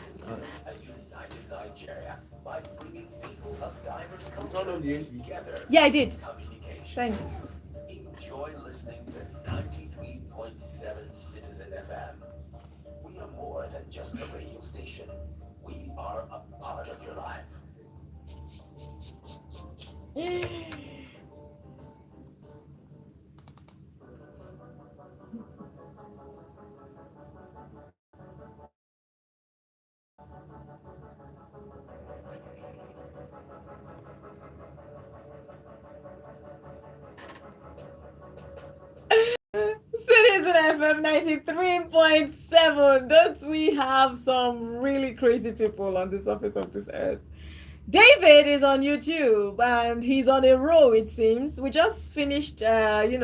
to build a united Nigeria by bringing people of diverse Turn culture on the AC. together. Yeah, I did. Communication. Thanks. Enjoy listening to 93.7 Citizen FM. We are more than just a radio station. We are a part of your life. Citizen FM 93.7. Don't we have some really crazy people on the surface of this earth? David is on YouTube and he's on a roll, it seems. We just finished, hanging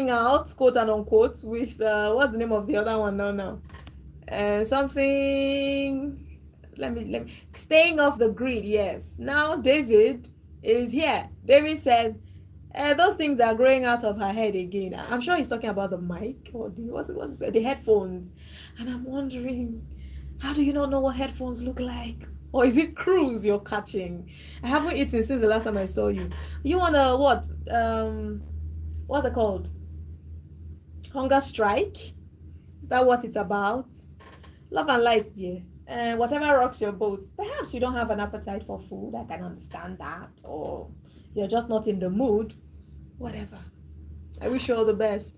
out, quote and unquote, with, what's the name of the other one now? Something. Let me. Staying off the grid, yes. Now David is here. David says, those things are growing out of her head again. I'm sure he's talking about the mic or the headphones. And I'm wondering, how do you not know what headphones look like? Or is it cruise you're catching? I haven't eaten since the last time I saw you. You wanna what? What's it called? Hunger strike? Is that what it's about? Love and light, dear. Whatever rocks your boat. Perhaps you don't have an appetite for food. I can understand that. Or you're just not in the mood. Whatever. I wish you all the best.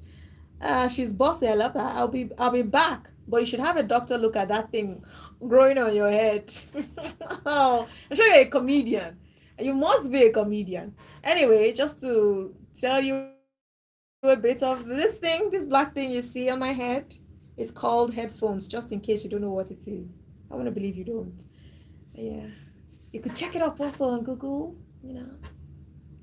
She's bossy. I love her. I'll be back. But you should have a doctor look at that thing growing on your head. Oh, I'm sure you're a comedian. You must be a comedian. Anyway, just to tell you a bit of this thing, this black thing you see on my head. It's called headphones, just in case you don't know what it is. I want to believe you don't. Yeah. You could check it up also on Google, you know.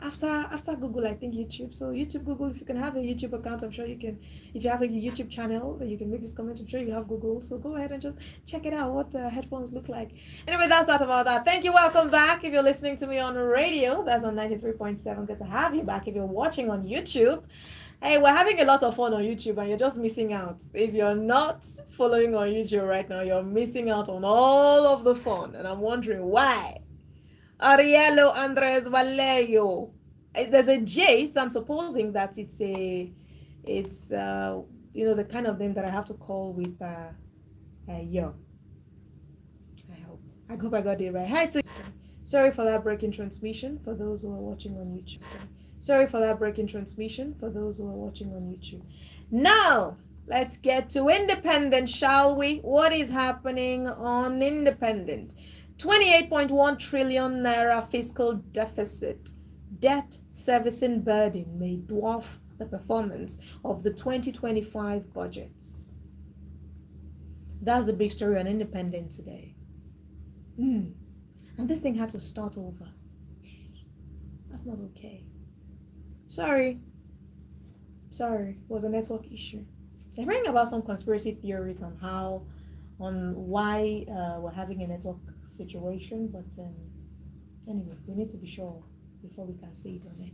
After Google, I think YouTube. So YouTube, Google, if you can have a YouTube account, I'm sure you can. If you have a YouTube channel that you can make this comment, I'm sure you have Google. So go ahead and just check it out what headphones look like. Anyway, that's that about that. Thank you. Welcome back. If you're listening to me on radio, that's on 93.7. Good to have you back. If you're watching on YouTube, hey, we're having a lot of fun on YouTube and you're just missing out. If you're not following on YouTube right now, you're missing out on all of the fun. And I'm wondering why. Ariello Andres Vallejo. There's a J, so I'm supposing that it's the kind of name that I have to call with yo. I hope I got it right. Hi to sorry for that breaking transmission for those who are watching on YouTube. Sorry for that breaking transmission for those who are watching on YouTube. Now, let's get to Independent, shall we? What is happening on Independent? 28.1 trillion naira fiscal deficit. Debt servicing burden may dwarf the performance of the 2025 budgets. That's the big story on Independent today. And this thing had to start over. That's not okay. Sorry. It was a network issue. They're hearing about some conspiracy theories on why we're having a network situation, but anyway, we need to be sure before we can see it on there.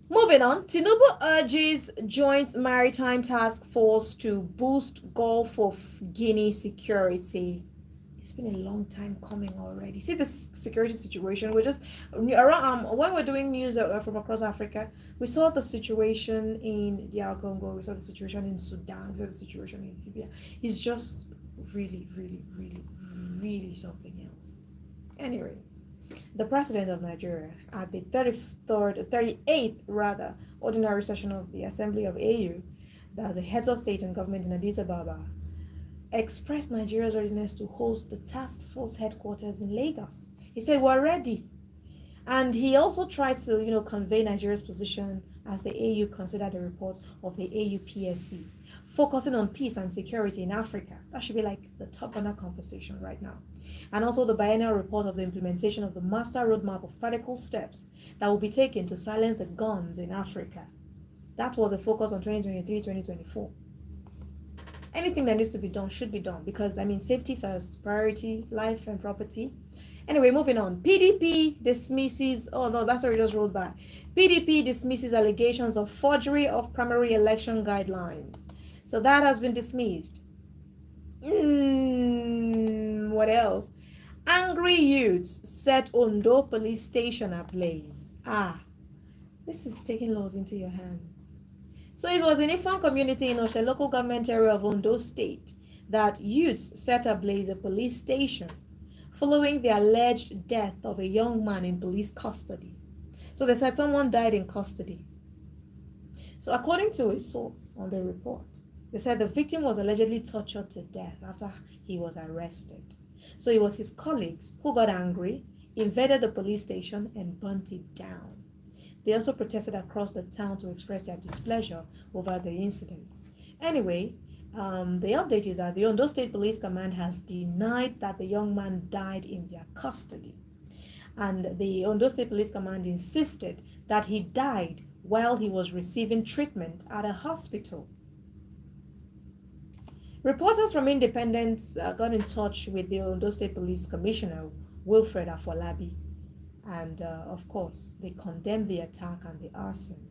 Moving on, Tinubu urges Joint Maritime Task Force to boost Gulf of Guinea security. It's been a long time coming already. See this security situation. We're just around when we're doing news from across Africa. We saw the situation in DR Congo. We saw the situation in Sudan. We saw the situation in Ethiopia. It's just really, really, really, really something else. Anyway, the president of Nigeria at the 38th ordinary session of the Assembly of AU, that was the heads of state and government in Addis Ababa, expressed Nigeria's readiness to host the task force headquarters in Lagos. He said, we're ready. And he also tried to, convey Nigeria's position as the AU considered the report of the AUPSC, focusing on peace and security in Africa. That should be like the top of our conversation right now. And also the biennial report of the implementation of the master roadmap of practical steps that will be taken to silence the guns in Africa. That was a focus on 2023-2024. Anything that needs to be done should be done because, safety first, priority, life and property. Anyway, moving on. PDP dismisses, oh no, that's already just rolled by. PDP dismisses allegations of forgery of primary election guidelines. So that has been dismissed. What else? Angry youths set Ondo police station ablaze. This is taking laws into your hands. So it was in Ifon community in Oshe local government area of Ondo State that youths set ablaze a police station following the alleged death of a young man in police custody. So they said someone died in custody. So according to a source on the report, they said the victim was allegedly tortured to death after he was arrested. So it was his colleagues who got angry, invaded the police station and burnt it down. They also protested across the town to express their displeasure over the incident. Anyway, the update is that the Ondo State Police Command has denied that the young man died in their custody. And the Ondo State Police Command insisted that he died while he was receiving treatment at a hospital. Reporters from Independence got in touch with the Ondo State Police Commissioner, Wilfred Afolabi. And of course, they condemned the attack and the arson.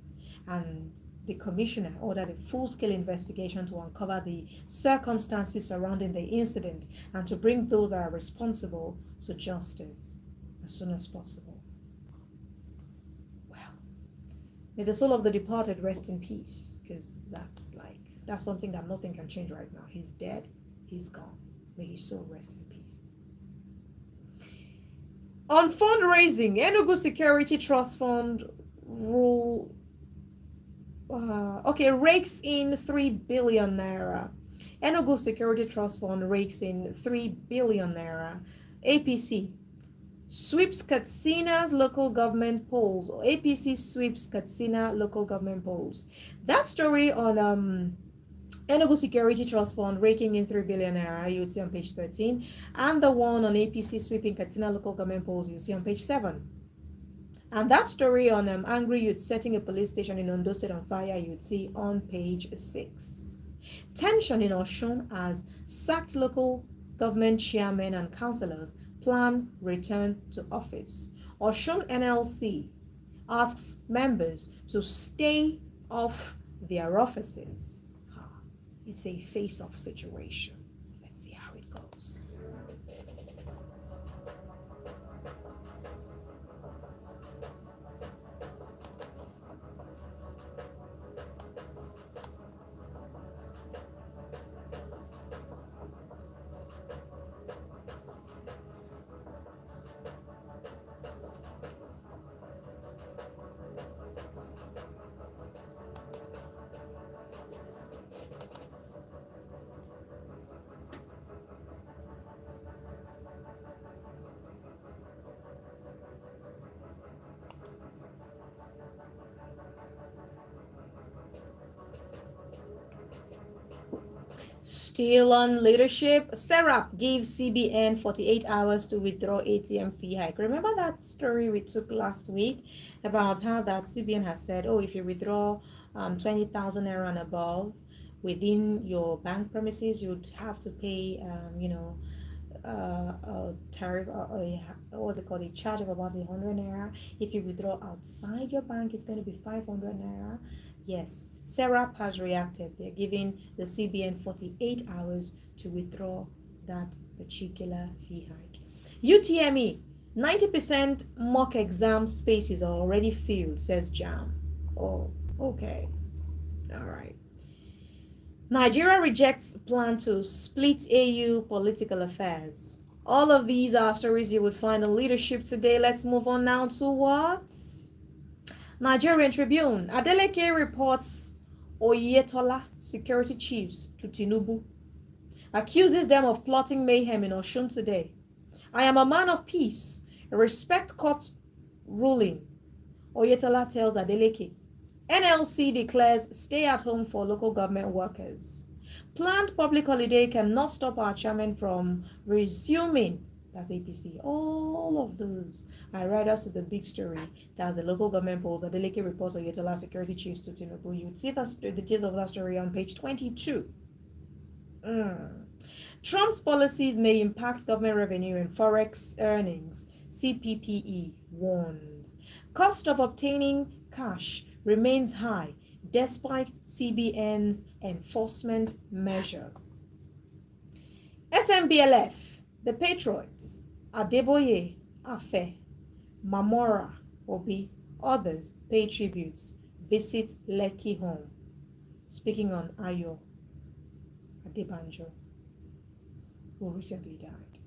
And the commissioner ordered a full-scale investigation to uncover the circumstances surrounding the incident and to bring those that are responsible to justice as soon as possible. Well, may the soul of the departed rest in peace, because that's something that nothing can change right now. He's dead, he's gone. May his soul rest in peace. On fundraising, Enugu Security Trust Fund rakes in 3 billion naira. Enugu Security Trust Fund rakes in 3 billion naira. APC sweeps Katsina's local government polls, or APC sweeps Katsina local government polls. That story on Enugu Security Trust Fund raking in 3 billion naira, you'll see on page 13, and the one on APC sweeping Katsina local government polls, you'll see on page 7. And that story on angry youth setting a police station in Ondo State on fire, you'd see on page 6. Tension in Oshun as sacked local government chairmen and councillors plan return to office. Oshun NLC asks members to stay off their offices. It's a face-off situation. Let's see how it goes. Still on leadership, Serap gives CBN 48 hours to withdraw ATM fee hike. Remember that story we took last week about how that CBN has said, oh, if you withdraw 20,000 naira and above within your bank premises, you'd have to pay, a tariff, what's it called, a charge of about 100 naira. If you withdraw outside your bank, it's going to be 500 naira. Yes, Serap has reacted. They're giving the CBN 48 hours to withdraw that particular fee hike. UTME, 90% mock exam spaces are already filled, says JAM. Oh, okay. All right. Nigeria rejects plan to split AU political affairs. All of these are stories you would find in leadership today. Let's move on now to what? Nigerian Tribune. Adeleke reports Oyetola security chiefs to Tinubu. Accuses them of plotting mayhem in Oshun today. I am a man of peace. Respect court ruling. Oyetola tells Adeleke. NLC declares stay at home for local government workers. Planned public holiday cannot stop our chairman from resuming. That's APC. All of those I read us to the big story. That's the local government polls. Adeleke reports Oyetola security chiefs to Tinubu. You'd see the details of that story on page 22. Trump's policies may impact government revenue and forex earnings. CPPE warns. Cost of obtaining cash remains high despite CBN's enforcement measures. SMBLF, the Patriots, Adeboye, Afe, Mamora, Obi, others pay tributes, visit Lekki home. Speaking on Ayo Adebanjo, who recently died.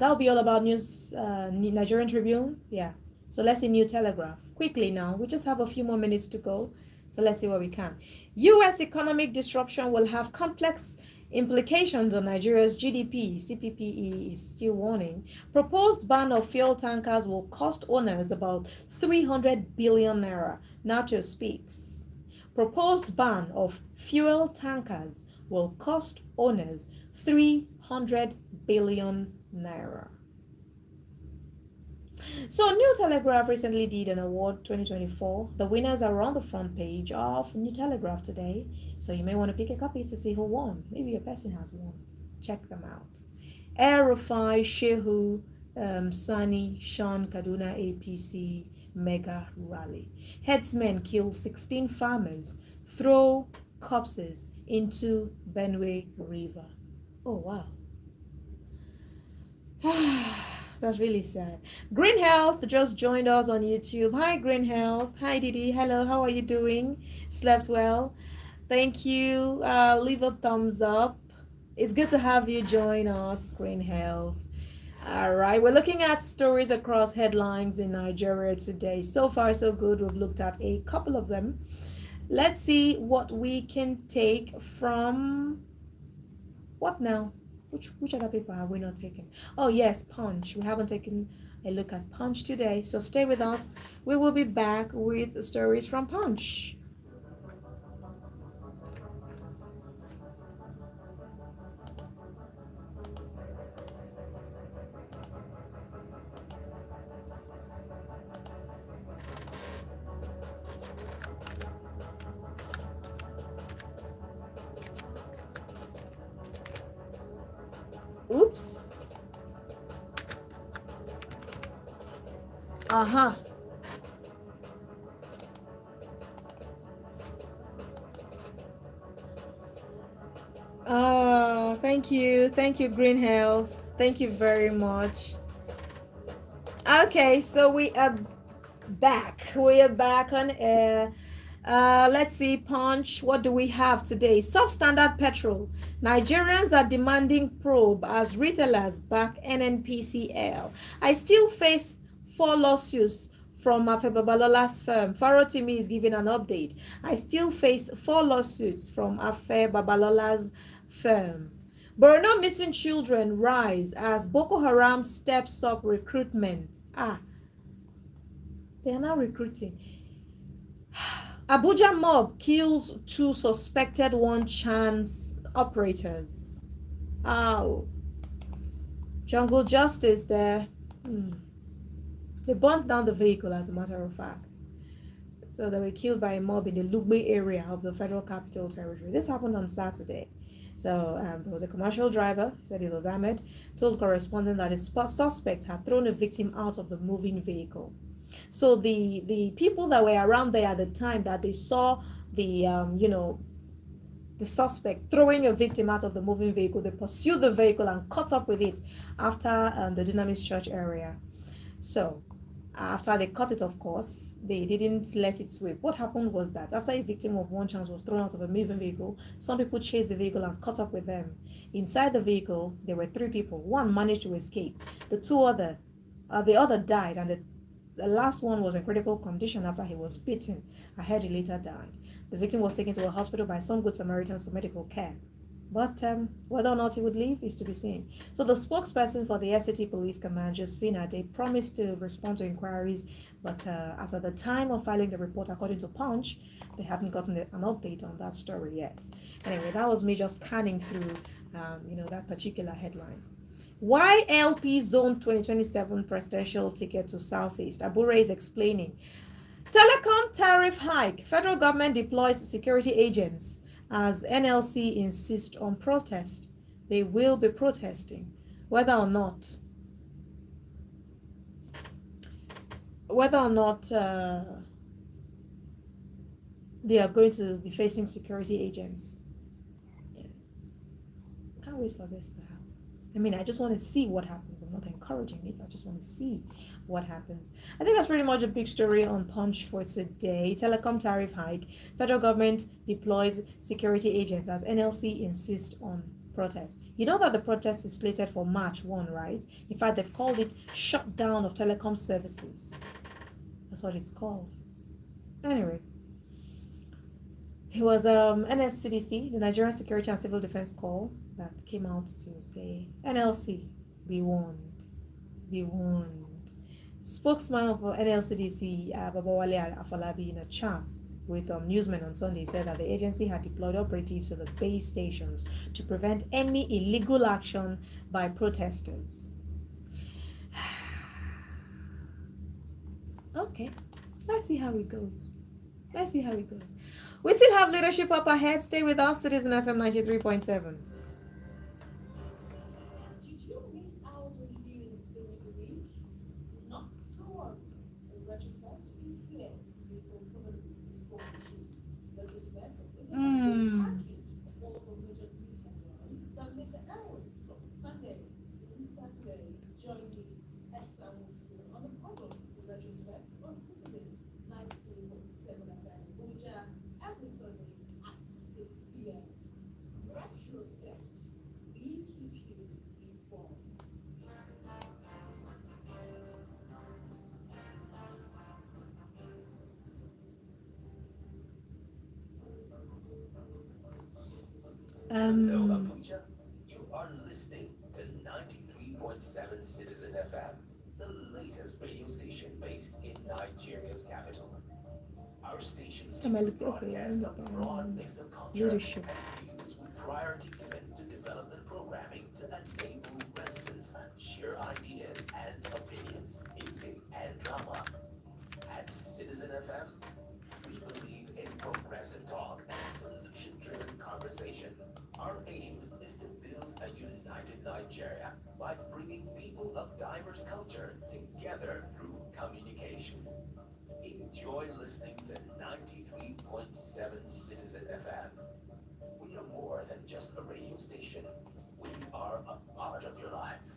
That'll be all about news. Nigerian Tribune, yeah. So let's see New Telegraph. Quickly now, we just have a few more minutes to go. So let's see what we can. U.S. economic disruption will have complex implications on Nigeria's GDP. CPPE is still warning. Proposed ban of fuel tankers will cost owners about 300 billion naira. NATO speaks. Proposed ban of fuel tankers will cost owners 300 billion naira. So New Telegraph recently did an award 2024. The winners are on the front page of New Telegraph today. So you may want to pick a copy to see who won. Maybe a person has won. Check them out. Air Rufai, Shehu, Sani, Sean, Kaduna, APC, Mega Rally. Headsmen kill 16 farmers, throw corpses into Benue River. Oh, wow. That's really sad. Green Health just joined us on YouTube. Hi, Green Health. Hi, Didi. Hello, how are you doing? Slept well? Thank you. Leave a thumbs up. It's good to have you join us, Green Health. All right, we're looking at stories across headlines in Nigeria today. So far, so good. We've looked at a couple of them. Let's see what we can take from what now? Which other paper have we not taken? Oh yes, Punch. We haven't taken a look at Punch today, so stay with us. We will be back with stories from Punch. Oops. Uh-huh. Thank you. Thank you, Green Health. Thank you very much. Okay, so we are back. We are back on air. Let's see, Punch. What do we have today? Substandard petrol. Nigerians are demanding probe as retailers back NNPCL. I still face 4 lawsuits from Afe Babalola's firm. Farotimi is giving an update. I still face 4 lawsuits from Afe Babalola's firm. Borno missing children rise as Boko Haram steps up recruitment. They are now recruiting. Abuja mob kills 2 suspected one chance operators. Ow. Jungle justice there. They burnt down the vehicle, as a matter of fact. So they were killed by a mob in the Lugbe area of the Federal Capital Territory. This happened on Saturday. So there was a commercial driver, said it was Ahmed, told correspondent that his suspect had thrown a victim out of the moving vehicle. So the people that were around there at the time that they saw the suspect throwing a victim out of the moving vehicle, they pursued the vehicle and caught up with it after the Dunamis Church area. So after they caught it, of course, they didn't let it sweep. What happened was that after a victim of one chance was thrown out of a moving vehicle, some people chased the vehicle and caught up with them. Inside the vehicle, there were 3 people. One managed to escape. The other died, and the last one was in critical condition after he was beaten. I heard he later died. The victim was taken to a hospital by some good Samaritans for medical care. But whether or not he would leave is to be seen. So the spokesperson for the FCT Police Command, Josephina, they promised to respond to inquiries, but as at the time of filing the report, according to Punch, they haven't gotten an update on that story yet. Anyway, that was me just scanning through, that particular headline. Why LP Zone 2027 presidential ticket to Southeast? Abure is explaining. Telecom tariff hike. Federal government deploys security agents as NLC insists on protest. They will be protesting, whether or not they are going to be facing security agents. Yeah. Can't wait for this to happen. I mean, I just want to see what happens. I'm not encouraging it. I just want to see what happens. I think that's pretty much a big story on Punch for today. Telecom tariff hike. Federal government deploys security agents as NLC insists on protest. You know that the protest is slated for March 1, right? In fact, they've called it shutdown of telecom services. That's what it's called. Anyway, it was NSCDC, the Nigerian Security and Civil Defense Corps, that came out to say, NLC, be warned, be warned. Spokesman for NLCDC, Babawale Afolabi, in a chat with newsmen on Sunday, said that the agency had deployed operatives to the base stations to prevent any illegal action by protesters. Okay, let's see how it goes. Let's see how it goes. We still have leadership up ahead. Stay with us, Citizen FM 93.7. Did you miss out on the news during the week? Not to worry. Retrospect is here to make up for the missed information. Retrospect is a complete package of all the major news headlines that made the airwaves from Sunday to Saturday. Join me, Esther Musu, on the program Retrospect on Citizen 93.7 FM Abuja every Sunday at 6 p.m. Retrospect. We keep you informed. Hello, Abuja. You are listening to 93.7 Citizen FM, the latest radio station based in Nigeria's capital. Our station seeks to Okay, broadcast a broad mix of culture leadership. and views with priority given to development programming to enable residents share ideas and opinions, music and drama. At Citizen FM, we believe in progressive talk and solution-driven conversation. Our aim is to build a united Nigeria by bringing people of diverse culture together through communication. Enjoy listening to 93.7 Citizen FM. We are more than just a radio station. We are a part of your life.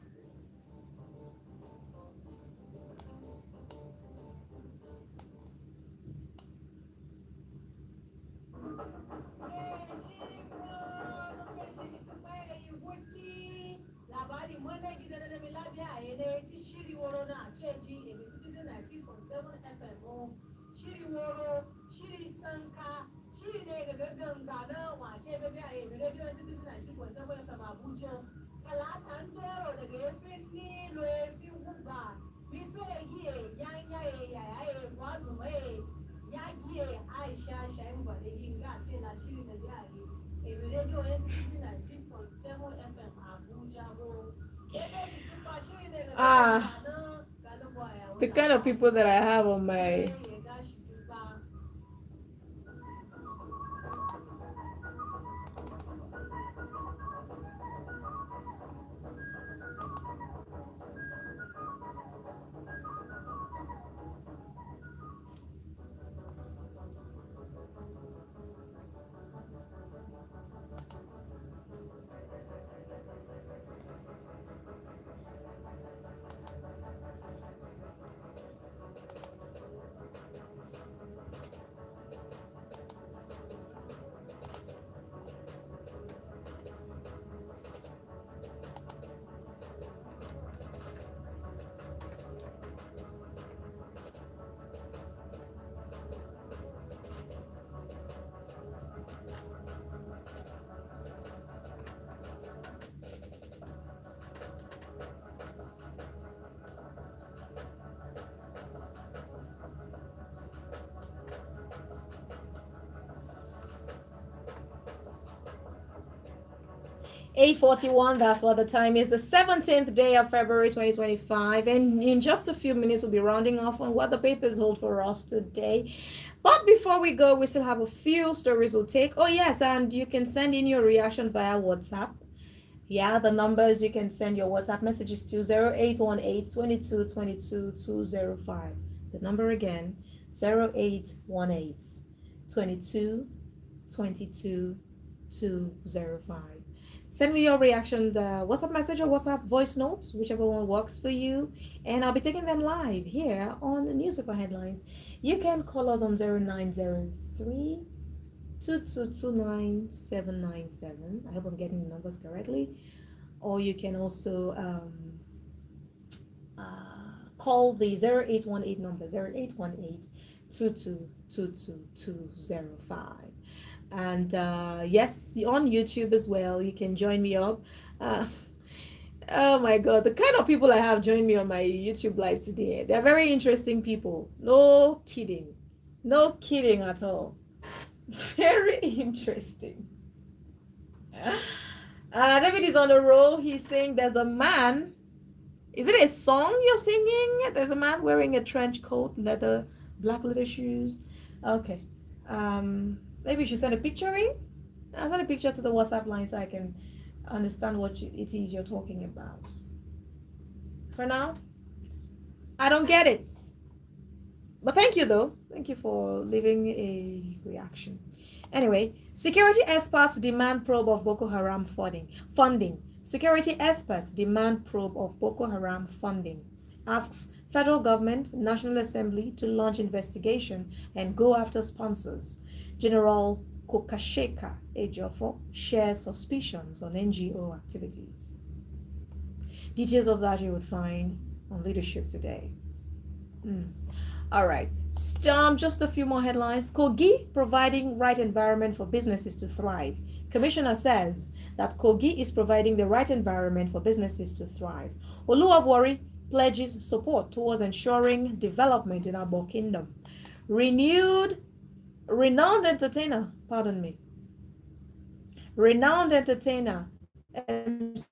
Labari Monday gidan da mai lafiya a yanayi ti shiri woro na ceji ebi citizen 93.7 FM shiri woro shiri sanka shiri ne ga gaggan gana washe bebe a yanayi radio citizen 93.7 FM Abuja talatan toro daga yafin nilo yafin guba mito egiye yanya yaya kwazu mai yagiye Aisha shayin ba da yin ga ce la shiri da gari ebi radio citizen 93.7 FM Abuja ho Ah, the kind of people that I have on my. 8:41, that's what the time is, the 17th day of February 2025, and in just a few minutes we'll be rounding off on what the papers hold for us today. But before we go, we still have a few stories we'll take. Oh yes, and you can send in your reaction via WhatsApp. Yeah, the numbers you can send your WhatsApp messages to 0818 22 22 205. The number again, 0818 22 22 205. Send me your reaction, WhatsApp message or WhatsApp voice notes, whichever one works for you. And I'll be taking them live here on the newspaper headlines. You can call us on 0903 2229 797. I hope I'm getting the numbers correctly. Or you can also call the 0818 number, 0818 205. And yes, on YouTube as well, you can join me up. Oh my god, the kind of people I have join me on my YouTube live today, they're very interesting people. No kidding at all. Very interesting. David is on a roll. He's saying there's a man. Is it a song you're singing? There's a man wearing a trench coat, black leather shoes. Okay. Maybe you should send a picture in. I'll send a picture to the WhatsApp line so I can understand what it is you're talking about. For now, I don't get it. But thank you though. Thank you for leaving a reaction. Anyway, security experts demand probe of Boko Haram funding. Security experts demand probe of Boko Haram funding. Asks federal government, National Assembly to launch investigation and go after sponsors. General Kokasheka Ejiofor shares suspicions on NGO activities. Details of that you would find on Leadership Today. All right, just a few more headlines. Kogi providing right environment for businesses to thrive. Commissioner says that Kogi is providing the right environment for businesses to thrive. Oluwabori pledges support towards ensuring development in Abo Kingdom. Renewed, renowned entertainer, pardon me, renowned entertainer MC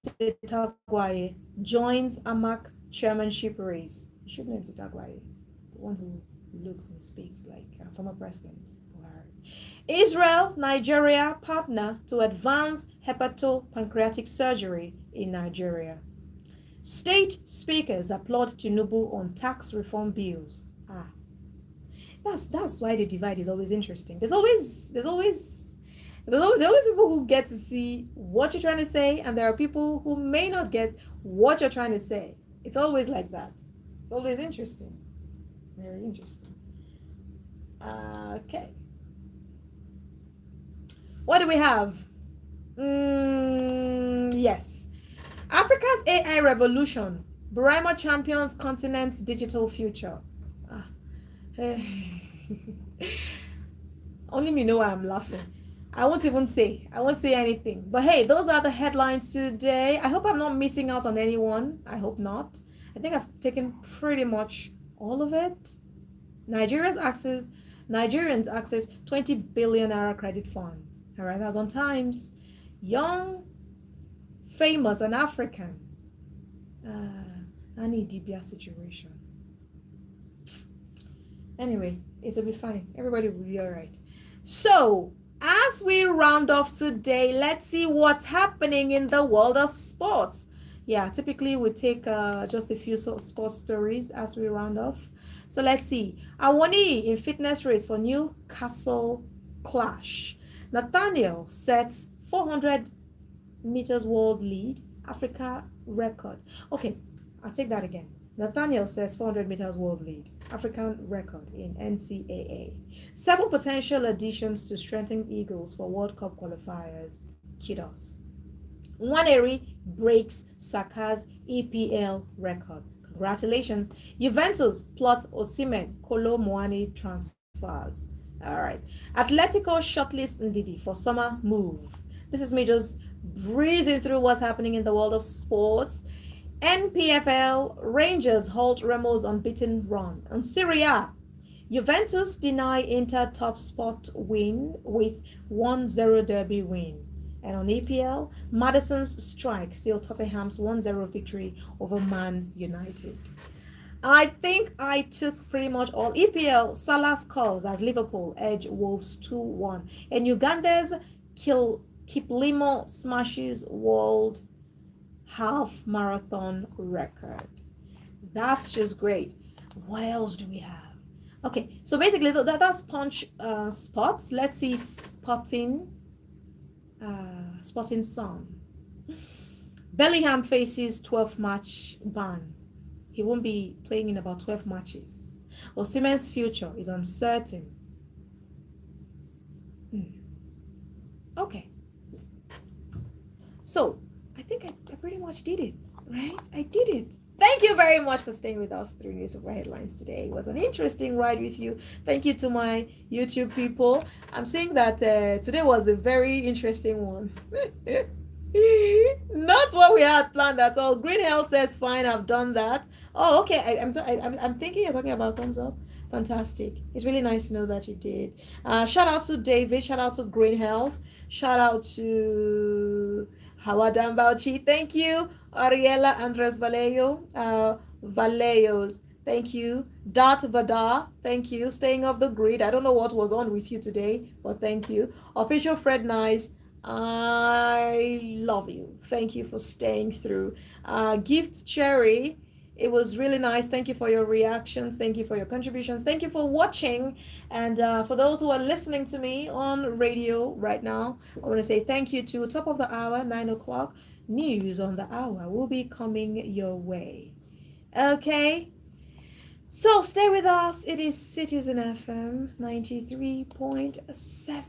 Tagwaye joins AMAC chairmanship race. You should know MC Tagwaye, the one who looks and speaks like former President Buhari. Israel, Nigeria partner to advance hepatopancreatic surgery in Nigeria. State speakers applaud Tinubu on tax reform bills. That's why the divide is always interesting. There's always people who get to see what you're trying to say, and there are people who may not get what you're trying to say. It's always like that. It's always interesting. Very interesting. Okay. What do we have? Yes. Africa's AI revolution. Buraimo champions continent's digital future. Only me know why I'm laughing. I won't say anything. But hey, those are the headlines today. I hope I'm not missing out on anyone. I hope not. I think I've taken pretty much all of it. Nigerians access 20 billion naira credit fund. All right, that's on Times. Young, famous, and African. Annie Dibia situation. Anyway, it'll be fine. Everybody will be all right. So, as we round off today, let's see what's happening in the world of sports. Yeah, typically we take just a few sports stories as we round off. So let's see. Awoni in fitness race for Newcastle clash. Nathaniel sets 400 meters world lead, Africa record. Okay, I'll take that again. Nathaniel says 400 meters world lead, African record in NCAA. 7 potential additions to strengthen Eagles for World Cup qualifiers. Kudos. Nwaneri breaks Saka's EPL record. Congratulations. Juventus plots Osimhen Kolo Muani transfers. All right. Atletico shortlist Ndidi for summer move. This is me just breezing through what's happening in the world of sports. NPFL Rangers halt Remo's unbeaten run. On Serie A, Juventus deny Inter top spot win with 1-0 derby win. And on EPL, Madison's strike sealed Tottenham's 1-0 victory over Man United. I think I took pretty much all. EPL, Salah scores as Liverpool edge Wolves 2-1. And Uganda's Kiplimo smashes world half marathon record. That's just great. What else do we have? Okay, so basically that's punch spots. Let's see Sporting Sun. Bellingham faces 12 match ban. He won't be playing in about 12 matches. Osimhen's future is uncertain. Okay. So I think I pretty much did it, right? I did it. Thank you very much for staying with us through Newspaper Headlines today. It was an interesting ride with you. Thank you to my YouTube people. I'm saying that today was a very interesting one. Not what we had planned at all. Green Health says, fine, I've done that. Oh, okay. I'm thinking you're talking about thumbs up. Fantastic. It's really nice to know that you did. Shout out to David. Shout out to Green Health. Shout out to Hawadan Bauchi. Thank you. Ariela Andres Valleos. Thank you. Dart Vada. Thank you. Staying off the grid. I don't know what was on with you today, but thank you. Official Fred Nice. I love you. Thank you for staying through. Gift Cherry. It was really nice. Thank you for your reactions. Thank you for your contributions. Thank you for watching. And for those who are listening to me on radio right now, I want to say thank you to top of the hour, 9 o'clock. News on the hour will be coming your way. Okay? So stay with us. It is Citizen FM 93.7.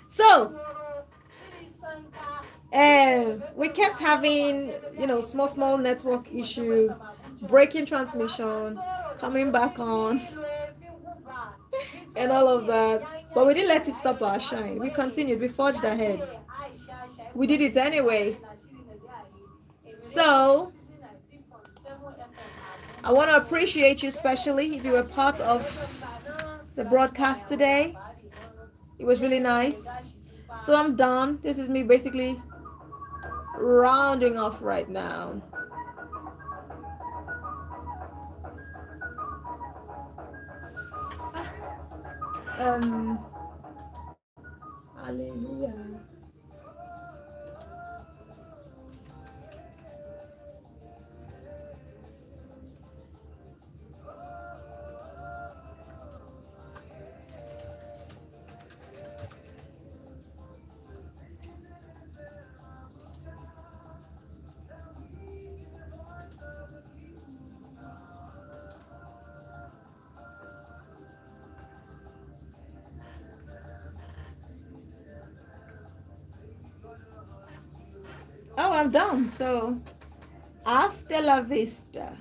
So, And we kept having, small network issues, breaking transmission, coming back on, and all of that. But we didn't let it stop our shine. We continued, we forged ahead. We did it anyway. So, I want to appreciate you, especially if you were part of the broadcast today. It was really nice. So, I'm done. This is me basically rounding off right now. Um, Hallelujah. Oh, I'm done. So, hasta la vista.